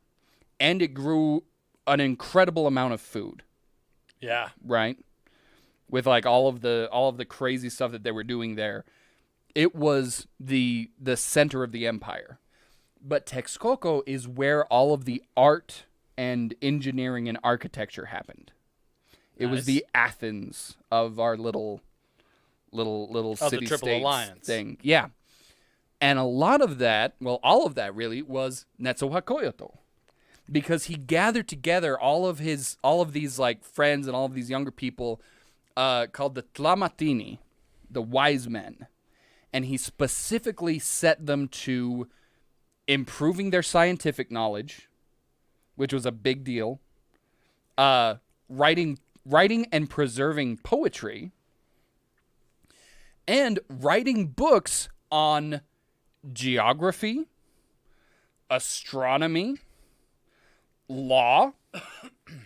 and it grew an incredible amount of food, Yeah. right? With all of the crazy stuff that they were doing there. It was the center of the empire. But Texcoco is where all of the art and engineering and architecture happened. It was Nice. the Athens of our little the city Triple states Alliance. thing. Yeah. And a lot of that, well, all of that really was Netzahualcoyotl. Because he gathered together all of these friends and all of these younger people called the Tlamatini, the wise men. And he specifically set them to improving their scientific knowledge, which was a big deal. Writing and preserving poetry, and writing books on geography, astronomy, law,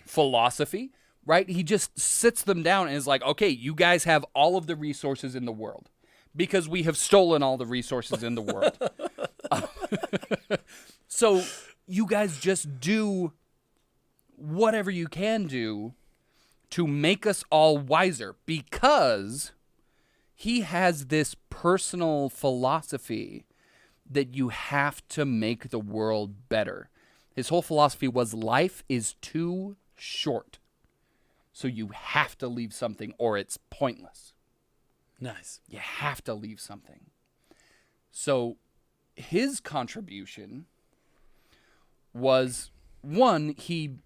philosophy, right? He just sits them down and is like, okay, you guys have all of the resources in the world because we have stolen all the resources in the world. So you guys just do whatever you can do to make us all wiser, because he has this personal philosophy that you have to make the world better. His whole philosophy was life is too short, so you have to leave something or it's pointless. Nice. You have to leave something. So his contribution was, one, he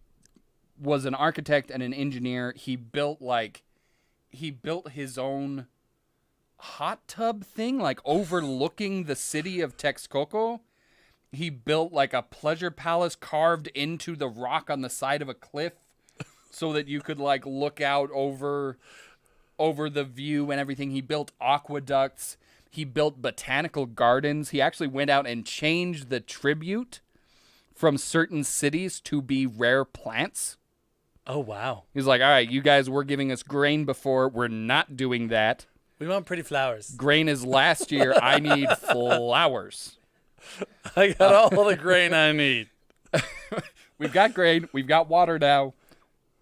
was an architect and an engineer. He built his own hot tub thing, overlooking the city of Texcoco. He built a pleasure palace carved into the rock on the side of a cliff so that you could look out over the view and everything. He built aqueducts. He built botanical gardens. He actually went out and changed the tribute from certain cities to be rare plants. Oh, wow. He's like, all right, you guys were giving us grain before. We're not doing that. We want pretty flowers. Grain is last year. I need flowers. I got all the grain I need. We've got grain. We've got water now.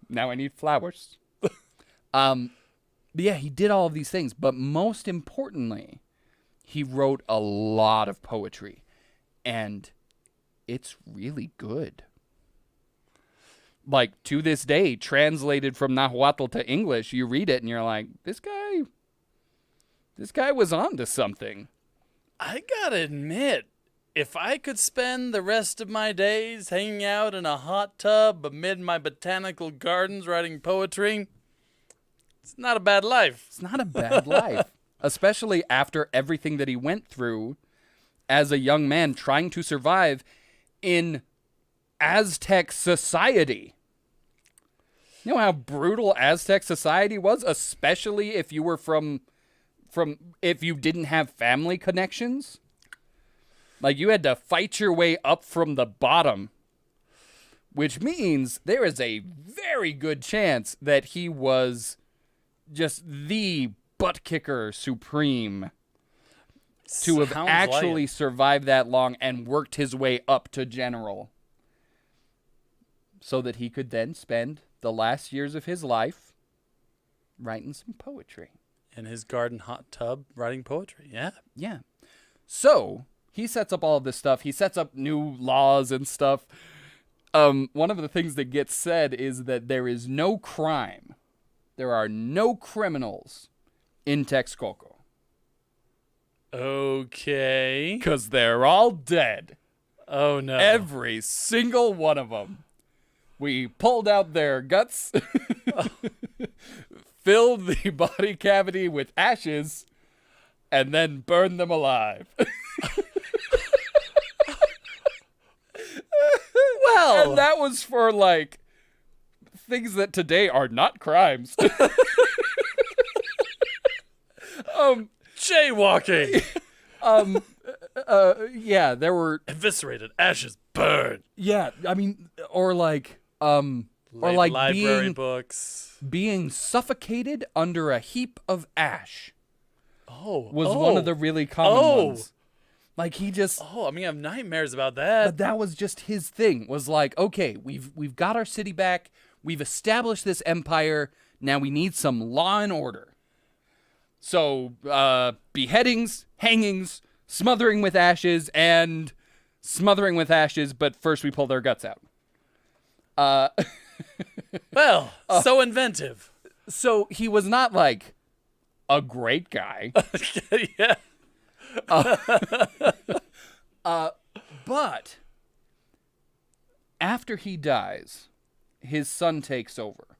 Now I need flowers. But yeah, he did all of these things. But most importantly, he wrote a lot of poetry. And it's really good. To this day, translated from Nahuatl to English, you read it and you're like, this guy was onto something. I gotta admit, if I could spend the rest of my days hanging out in a hot tub amid my botanical gardens writing poetry, it's not a bad life. It's not a bad life, especially after everything that he went through as a young man trying to survive in Aztec society. You know how brutal Aztec society was, especially if you were from if you didn't have family connections? You had to fight your way up from the bottom, which means there is a very good chance that he was just the butt kicker supreme. to have Sounds actually like survived that long and worked his way up to general so that he could then spend the last years of his life writing some poetry. in his garden hot tub writing poetry. Yeah. Yeah. So he sets up all of this stuff. He sets up new laws and stuff. One of the things that gets said is that there is no crime. There are no criminals in Texcoco. Okay. Because they're all dead. Oh no. Every single one of them. We pulled out their guts, filled the body cavity with ashes, and then burned them alive. Well, And that was for, like, things that today are not crimes. jaywalking. Yeah, there were, Eviscerated, ashes, burned. yeah, I mean, or like Library being books. being suffocated under a heap of ash Oh. was one of the really common Oh. ones. Like he just, Oh, I mean, I have nightmares about that. but that was just his thing. Was like, okay, we've got our city back. We've established this empire. Now we need some law and order. So beheadings, hangings, smothering with ashes, and smothering with ashes. But first, we pull their guts out. Well, so inventive. So he was not like a great guy, Yeah. but after he dies, his son takes over.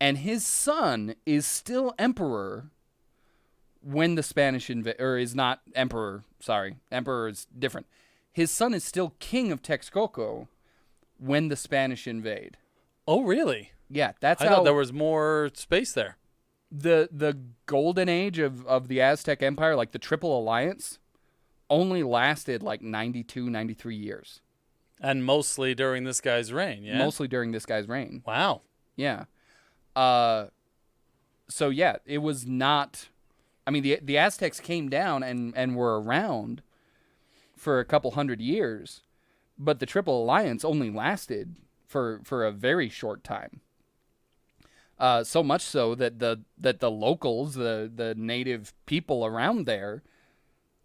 And his son is still emperor when the Spanish or is not emperor, sorry. Emperor is different. His son is still king of Texcoco when the Spanish invade. Oh, really? Yeah, that's I how thought there was more space there. the golden age of the Aztec Empire, like the Triple Alliance, only lasted like 92, 93 years. And mostly during this guy's reign, yeah? Mostly during this guy's reign. Wow. Yeah. So yeah, it was not. I mean, the Aztecs came down and were around for a couple hundred years, but the Triple Alliance only lasted for a very short time. So much so that the locals, the native people around there,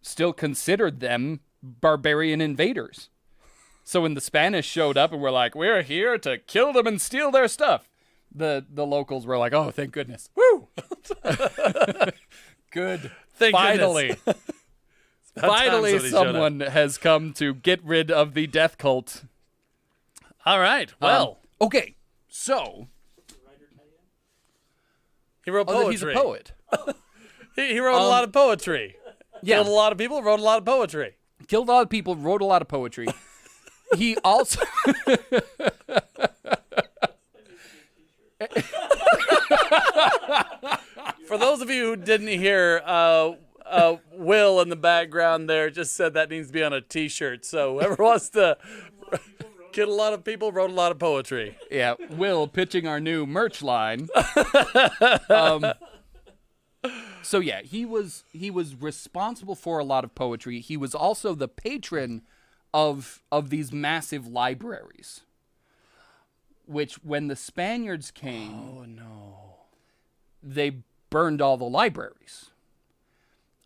still considered them barbarian invaders. So when the Spanish showed up and were like, "We're here to kill them and steal their stuff," the locals were like, "Oh, thank goodness! Woo! Good. Thank Finally, goodness. About time finally, somebody showed up. someone has come to get rid of the death cult." All right. Well, Okay, so he wrote that poetry. he's a poet. He wrote a lot of poetry. Yeah. Killed a lot of people, wrote a lot of poetry. Killed a lot of people, wrote a lot of poetry. He also For those of you who didn't hear, Will in the background there just said that needs to be on a T-shirt. So whoever wants to kill a lot of people, wrote a lot of poetry. Yeah, Will pitching our new merch line. So yeah, he was responsible for a lot of poetry. He was also the patron of these massive libraries, which when the Spaniards came, Oh no! they burned all the libraries.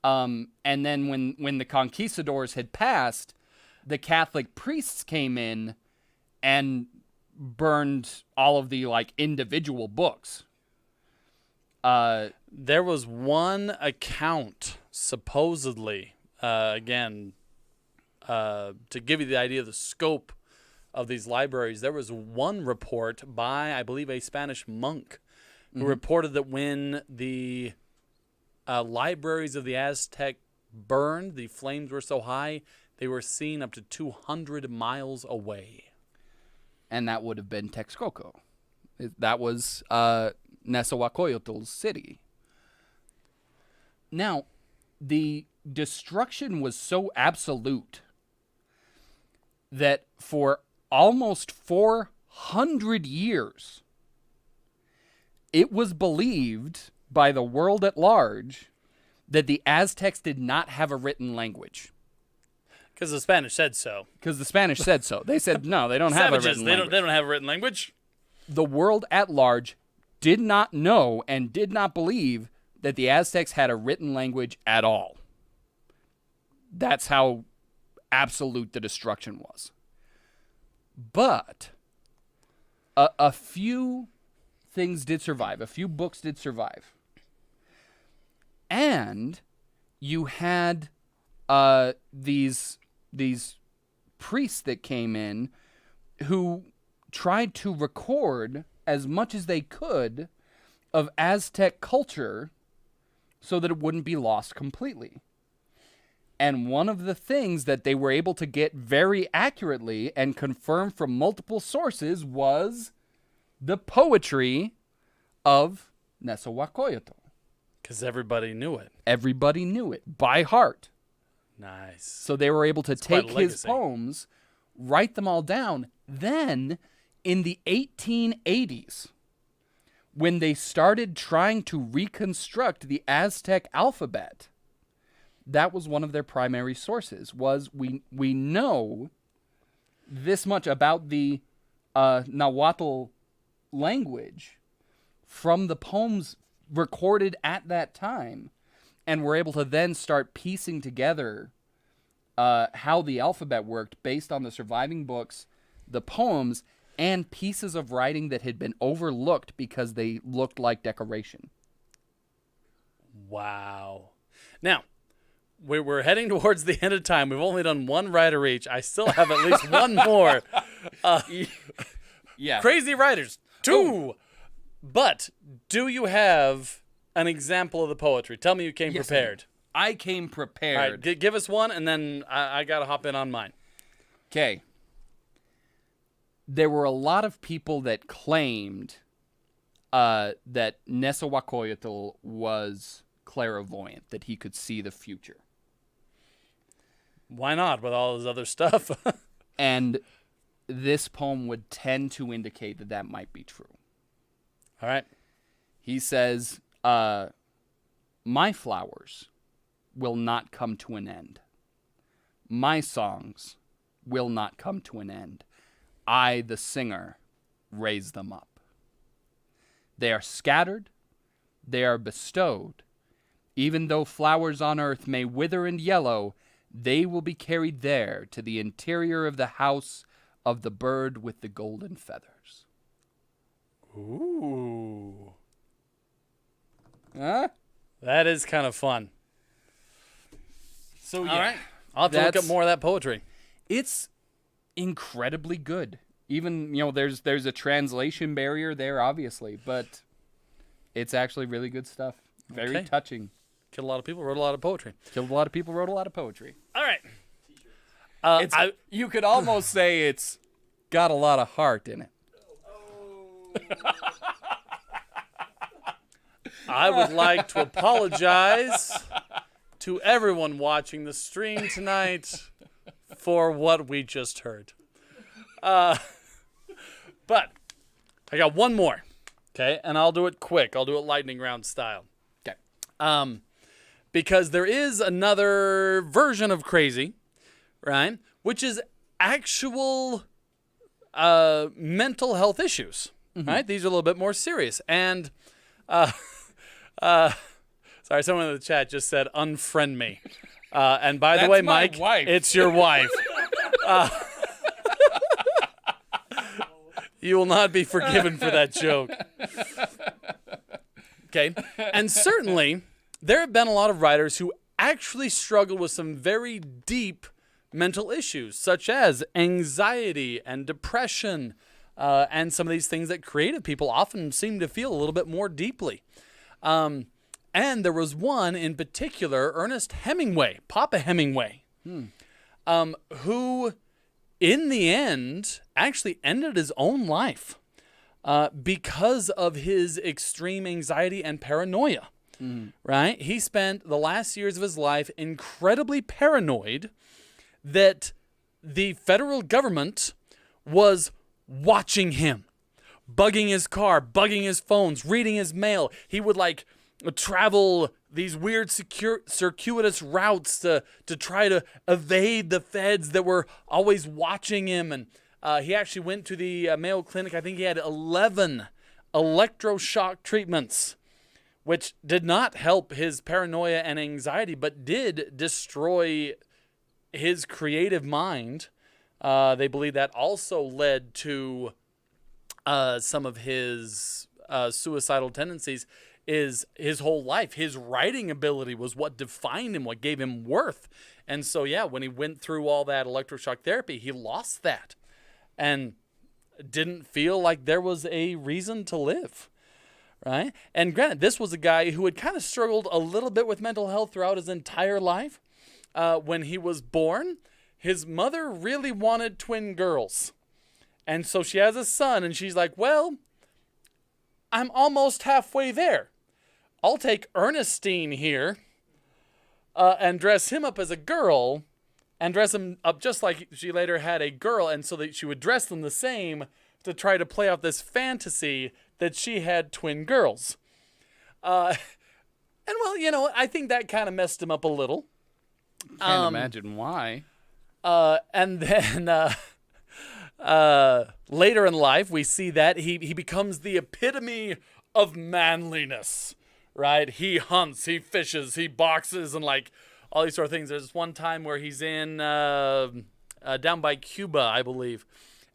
And then when the conquistadors had passed, the Catholic priests came in and burned all of the like individual books. There was one account, supposedly, again, to give you the idea of the scope of these libraries, there was one report by, I believe, a Spanish monk who reported that when the libraries of the Aztec burned, the flames were so high, they were seen up to 200 miles away. And that would have been Texcoco. That was Nezahualcóyotl's city. Now, the destruction was so absolute that for almost 400 years, it was believed by the world at large that the Aztecs did not have a written language. Because the Spanish said so. Because the Spanish said so. They said, no, they don't have a Savages, written they language. don't have a written language. The world at large did not know and did not believe that the Aztecs had a written language at all. That's how absolute the destruction was. But a few things did survive. A few books did survive. And you had these priests that came in who tried to record as much as they could of Aztec culture so that it wouldn't be lost completely. And one of the things that they were able to get very accurately and confirm from multiple sources was the poetry of Nezahualcóyotl. Because everybody knew it. Everybody knew it by heart. Nice. So they were able to quite a take his legacy. poems, write them all down. Then, in the 1880s, when they started trying to reconstruct the Aztec alphabet, that was one of their primary sources, was we know this much about the Nahuatl language from the poems recorded at that time, and were able to then start piecing together how the alphabet worked based on the surviving books, the poems, and pieces of writing that had been overlooked because they looked like decoration. Wow. Now, we're heading towards the end of time. We've only done one writer each. I still have at least one more. Yeah. Crazy writers. 2. But do you have an example of the poetry? Tell me you came Yes, prepared. I came All prepared. right, give us one, and then I got to hop in on mine. Okay. There were a lot of people that claimed that Nezahualcóyotl was clairvoyant, that he could see the future. Why not, with all this other stuff? And this poem would tend to indicate that that might be true. All right. He says, my flowers will not come to an end. My songs will not come to an end. I, the singer, raise them up. They are scattered, they are bestowed. Even though flowers on earth may wither and yellow, they will be carried there to the interior of the house of the bird with the golden feathers. Ooh. Huh? That is kind of fun. So, All right. I'll have to look up more of that poetry. It's incredibly good. Even, there's a translation barrier there, obviously, but it's actually really good stuff. Very Okay. touching. Killed a lot of people, wrote a lot of poetry. Killed a lot of people, wrote a lot of poetry. All right. You could almost say it's got a lot of heart in it. I would like to apologize to everyone watching the stream tonight for what we just heard. But I got one more, okay? And I'll do it quick. I'll do it lightning round style. Okay. Because there is another version of crazy, right? Which is actual mental health issues, right? These are a little bit more serious. And, sorry, someone in the chat just said, unfriend me. And by the That's way, my Mike, wife. it's your wife. You will not be forgiven for that joke. Okay. And certainly, there have been a lot of writers who actually struggle with some very deep mental issues, such as anxiety and depression, and some of these things that creative people often seem to feel a little bit more deeply. And there was one in particular, Ernest Hemingway, Papa Hemingway, who, in the end, actually ended his own life because of his extreme anxiety and paranoia. Right? He spent the last years of his life incredibly paranoid that the federal government was watching him, bugging his car, bugging his phones, reading his mail. He would travel these weird circuitous routes to try to evade the feds that were always watching him. And he actually went to the Mayo Clinic. I think he had 11 electroshock treatments, which did not help his paranoia and anxiety, but did destroy his creative mind. They believe that also led to some of his suicidal tendencies. Is his whole life, his writing ability was what defined him, what gave him worth. And so, yeah, when he went through all that electroshock therapy, he lost that and didn't feel like there was a reason to live, right? And granted, this was a guy who had kind of struggled a little bit with mental health throughout his entire life. When he was born, his mother really wanted twin girls. And so she has a son, and she's like, well, I'm almost halfway there. I'll take Ernestine here and dress him up as a girl and dress him up just like she later had a girl, and so that she would dress them the same to try to play out this fantasy that she had twin girls. And well, I think that kind of messed him up a little. Can't imagine why. And then later in life, we see that he becomes the epitome of manliness, right? He hunts, he fishes, he boxes, and like all these sort of things. There's one time where he's in down by Cuba, I believe,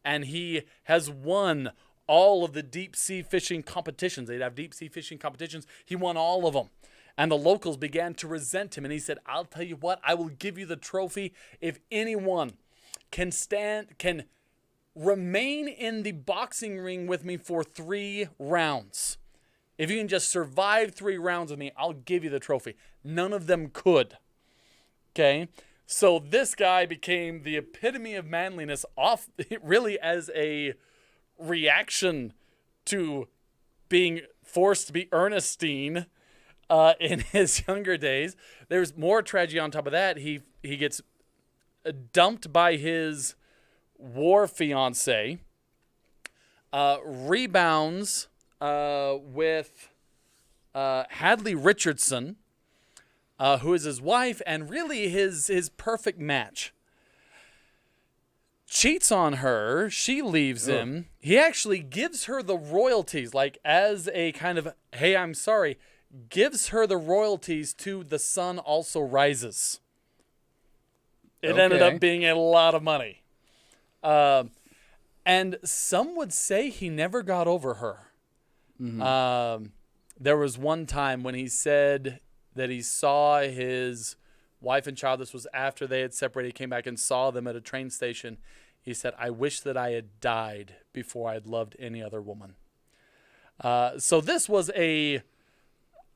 and he has won all of the deep sea fishing competitions. They'd have deep sea fishing competitions. He won all of them. And the locals began to resent him. And he said, I'll tell you what, I will give you the trophy if anyone can remain in the boxing ring with me for 3 rounds. If you can just survive 3 rounds with me, I'll give you the trophy. None of them could. Okay? So this guy became the epitome of manliness really as a reaction to being forced to be Ernestine in his younger days. There's more tragedy on top of that. He gets dumped by his war fiance, rebounds with Hadley Richardson, who is his wife and really his perfect match. Cheats on her, she leaves him. He actually gives her the royalties, like as a kind of, hey, I'm sorry, gives her the royalties to The Sun Also Rises. It ended up being a lot of money. And some would say he never got over her. Mm-hmm. There was one time when he said that he saw his wife and child. This was after they had separated. He came back and saw them at a train station. He said, I wish that I had died before I had loved any other woman. So this was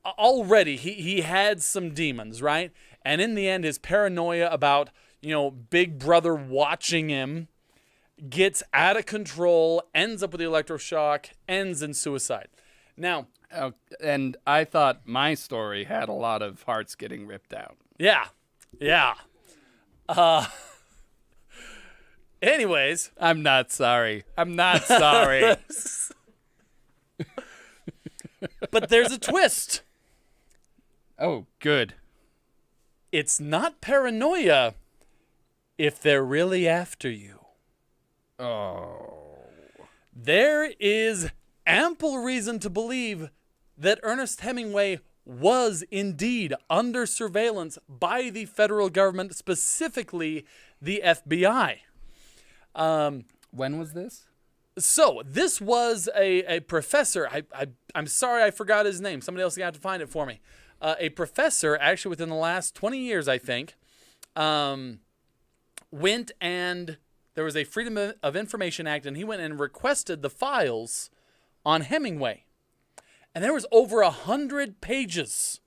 already he had some demons, right? And in the end, his paranoia about, Big Brother watching him gets out of control, ends up with the electroshock, ends in suicide. Now, and I thought my story had a lot of hearts getting ripped out. Yeah. Anyways. I'm not sorry. But there's a twist. Oh, good. It's not paranoia if they're really after you. Oh. There is ample reason to believe that Ernest Hemingway was indeed under surveillance by the federal government, specifically the FBI. When was this? So this was a professor. I'm sorry I forgot his name. Somebody else is going to have to find it for me. A professor, actually within the last 20 years, I think, went and there was a Freedom of Information Act, and he went and requested the files on Hemingway. And there was over 100 pages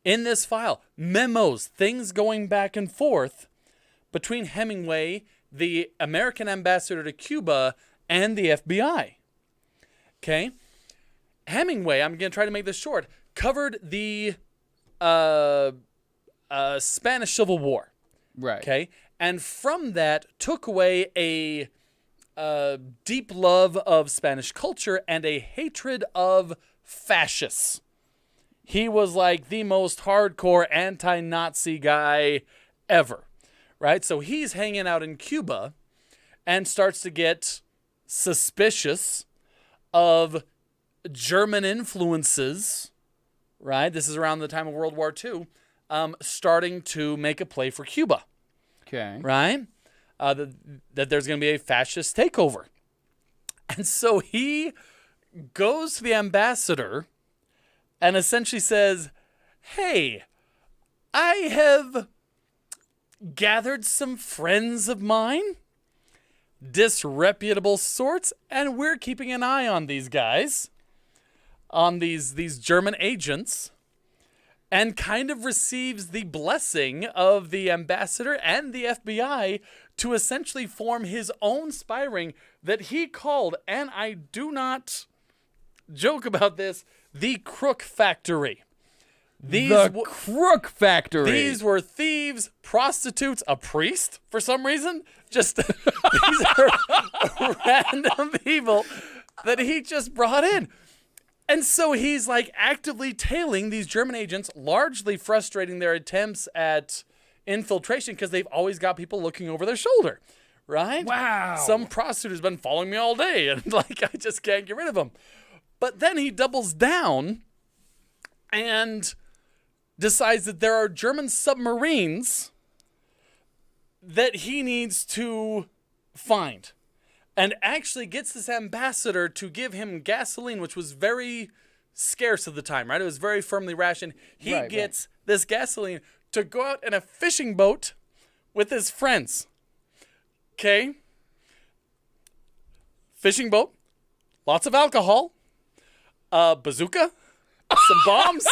in this file. Memos, things going back and forth between Hemingway, the American ambassador to Cuba, and the FBI. Okay? Hemingway, I'm going to try to make this short, covered the Spanish Civil War. Right. Okay? And from that took away a deep love of Spanish culture and a hatred of fascists. he was like the most hardcore anti-Nazi guy ever, right? So he's hanging out in Cuba and starts to get suspicious of German influences, right? This is around the time of World War II, starting to make a play for Cuba, Okay. right? That there's going to be a fascist takeover. And so he goes to the ambassador and essentially says, hey, I have gathered some friends of mine, disreputable sorts, and we're keeping an eye on these guys, on these German agents, and kind of receives the blessing of the ambassador and the FBI to essentially form his own spy ring that he called, and I do not joke about this, the Crook Factory. The Crook Factory. These were thieves, prostitutes, a priest for some reason. Just these are random people that he just brought in. And so he's like actively tailing these German agents, largely frustrating their attempts at infiltration because they've always got people looking over their shoulder, right? Wow. Some prostitute has been following me all day and like I just can't get rid of him. But then he doubles down and decides that there are German submarines that he needs to find, and actually gets this ambassador to give him gasoline, which was very scarce at the time, right? It was very firmly rationed. He gets this gasoline to go out in a fishing boat with his friends. Okay? Fishing boat, lots of alcohol, a bazooka, some bombs,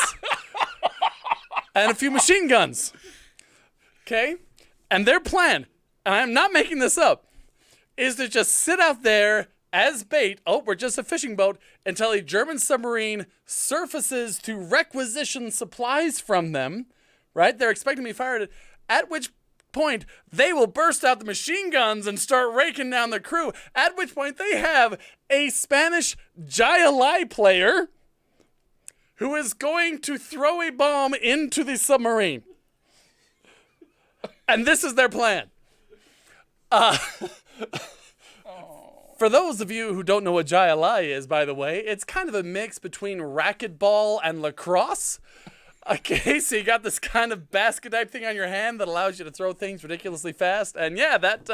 and a few machine guns. Okay? And their plan, and I'm not making this up, is to just sit out there as bait, oh, we're just a fishing boat, until a German submarine surfaces to requisition supplies from them, right? They're expecting to be fired, at which point they will burst out the machine guns and start raking down the crew, at which point they have a Spanish Jai player who is going to throw a bomb into the submarine. And this is their plan. For those of you who don't know what Jai is, by the way, it's kind of a mix between racquetball and lacrosse. Okay, so you got this kind of basket type thing on your hand that allows you to throw things ridiculously fast. And yeah, that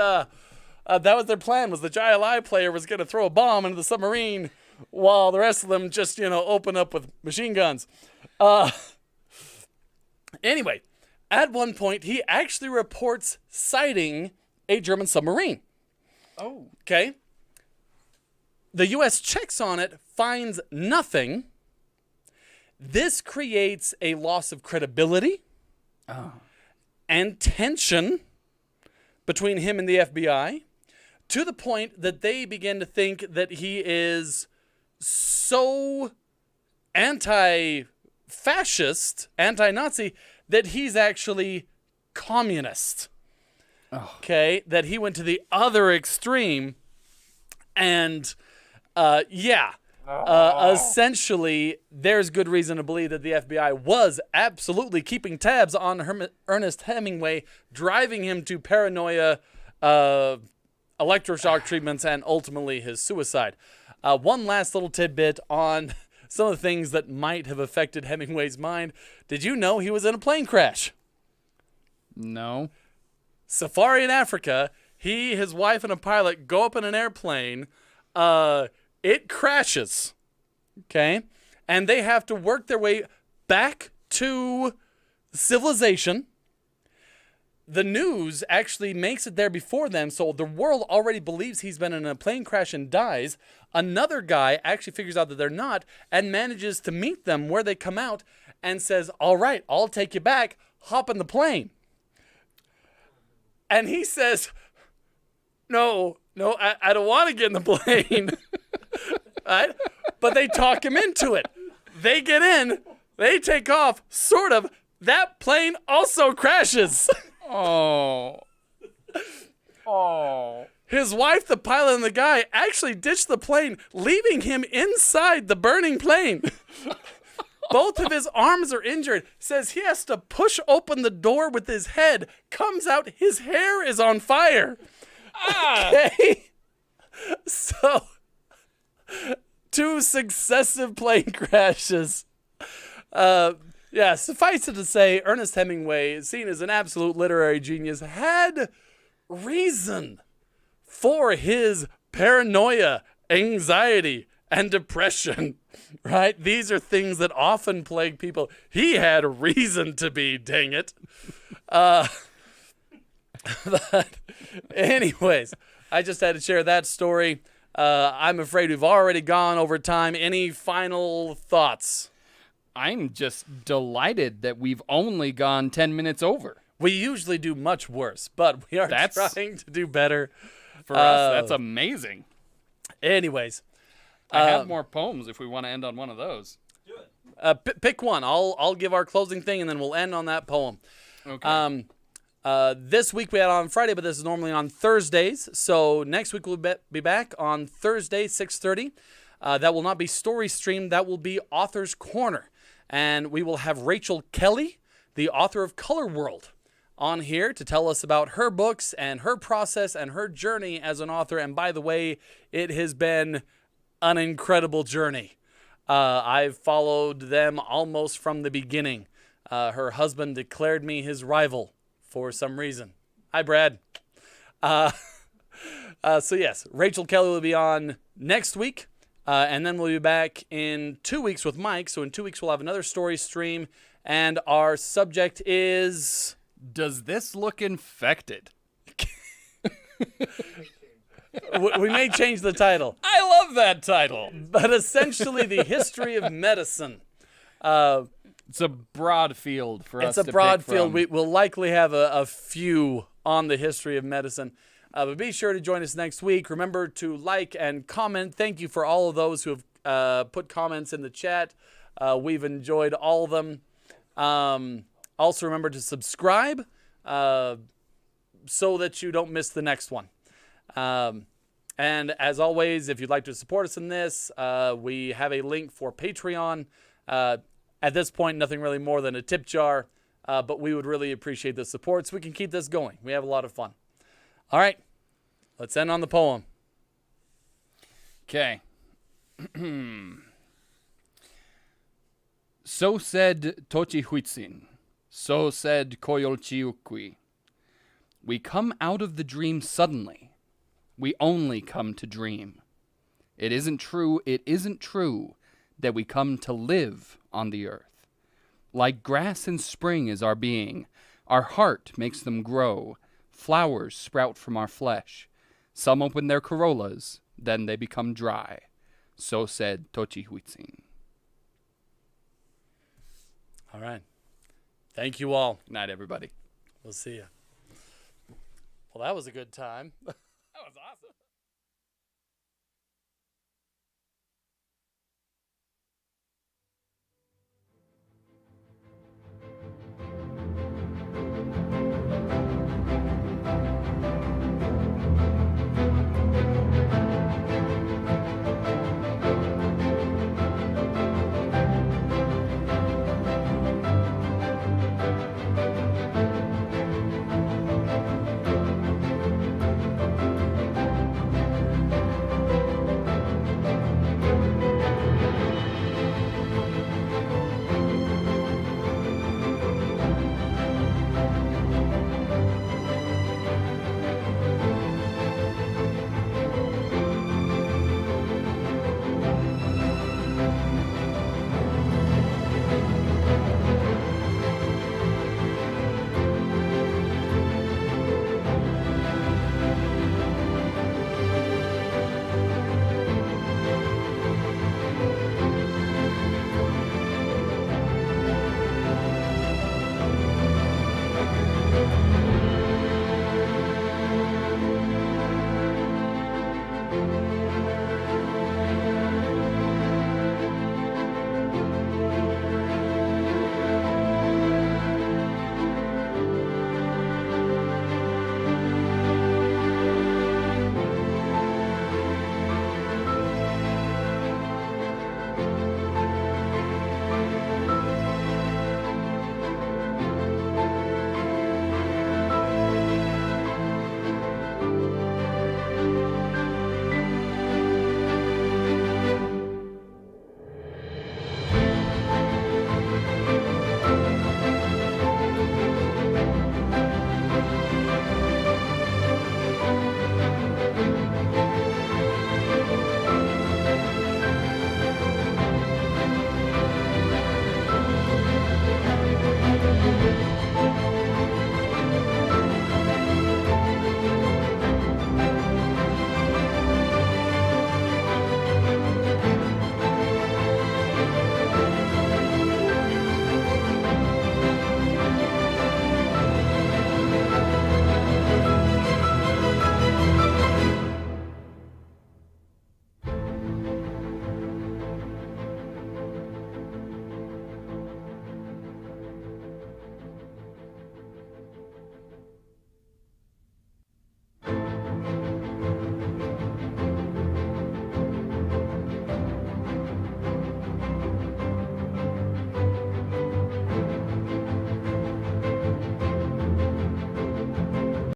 was their plan, was the Jai player was going to throw a bomb into the submarine while the rest of them just, open up with machine guns. Anyway, at one point, he actually reports sighting a German submarine. Oh. Okay? The U.S. checks on it, finds nothing. This creates a loss of credibility and tension between him and the FBI, to the point that they begin to think that he is so anti-fascist, anti-Nazi, that he's actually communist. Okay? That he went to the other extreme, and essentially, there's good reason to believe that the FBI was absolutely keeping tabs on Ernest Hemingway, driving him to paranoia, electroshock treatments, and ultimately his suicide. One last little tidbit on some of the things that might have affected Hemingway's mind. Did you know he was in a plane crash? No. Safari in Africa, he, his wife, and a pilot go up in an airplane. It crashes, okay? And they have to work their way back to civilization. The news actually makes it there before them, so the world already believes he's been in a plane crash and dies. Another guy actually figures out that they're not and manages to meet them where they come out and says, all right, I'll take you back, hop in the plane. And he says, no, I don't want to get in the plane. Right? But they talk him into it. They get in, they take off, sort of. That plane also crashes. Oh. His wife, the pilot, and the guy actually ditch the plane, leaving him inside the burning plane. Both of his arms are injured. Says he has to push open the door with his head. Comes out, his hair is on fire. Okay. So, 2 successive plane crashes. Yeah, suffice it to say, Ernest Hemingway, seen as an absolute literary genius, had reason for his paranoia, anxiety, and depression, right? These are things that often plague people. He had reason to be, dang it. But anyways, I just had to share that story. I'm afraid we've already gone over time. Any final thoughts? I'm just delighted that we've only gone 10 minutes over. We usually do much worse, but we are trying to do better. For us, that's amazing. Anyways. I have more poems if we want to end on one of those. Do it. Pick one. I'll give our closing thing, and then we'll end on that poem. Okay. This week we had on Friday, but this is normally on Thursdays. So next week we'll be back on Thursday, 6:30. That will not be Story Stream. That will be Author's Corner. And we will have Rachel Kelly, the author of Color World, on here to tell us about her books and her process and her journey as an author. And by the way, it has been an incredible journey. I've followed them almost from the beginning. Her husband declared me his rival for some reason. Hi, Brad. So yes, Rachel Kelly will be on next week. And then we'll be back in 2 weeks with Mike. So in 2 weeks, we'll have another story stream. And our subject is... Does this look infected? We may change the title. I love that title. But essentially, the history of medicine. It's a broad field for us to It's a broad pick field. from. We'll likely have a few on the history of medicine. But be sure to join us next week. Remember to like and comment. Thank you for all of those who have put comments in the chat. We've enjoyed all of them. Also, remember to subscribe so that you don't miss the next one. And as always, if you'd like to support us in this, we have a link for Patreon. At this point, nothing really more than a tip jar, but we would really appreciate the support so we can keep this going. We have a lot of fun. All right, let's end on the poem. Okay. So said Tochihuitzin. So said Koyolchiukwi. We come out of the dream suddenly. We only come to dream. It isn't true that we come to live on the earth. Like grass in spring is our being. Our heart makes them grow. Flowers sprout from our flesh. Some open their corollas, then they become dry. So said Tochihuitzin. All right. Thank you all. Good night, everybody. We'll see you. Well, that was a good time.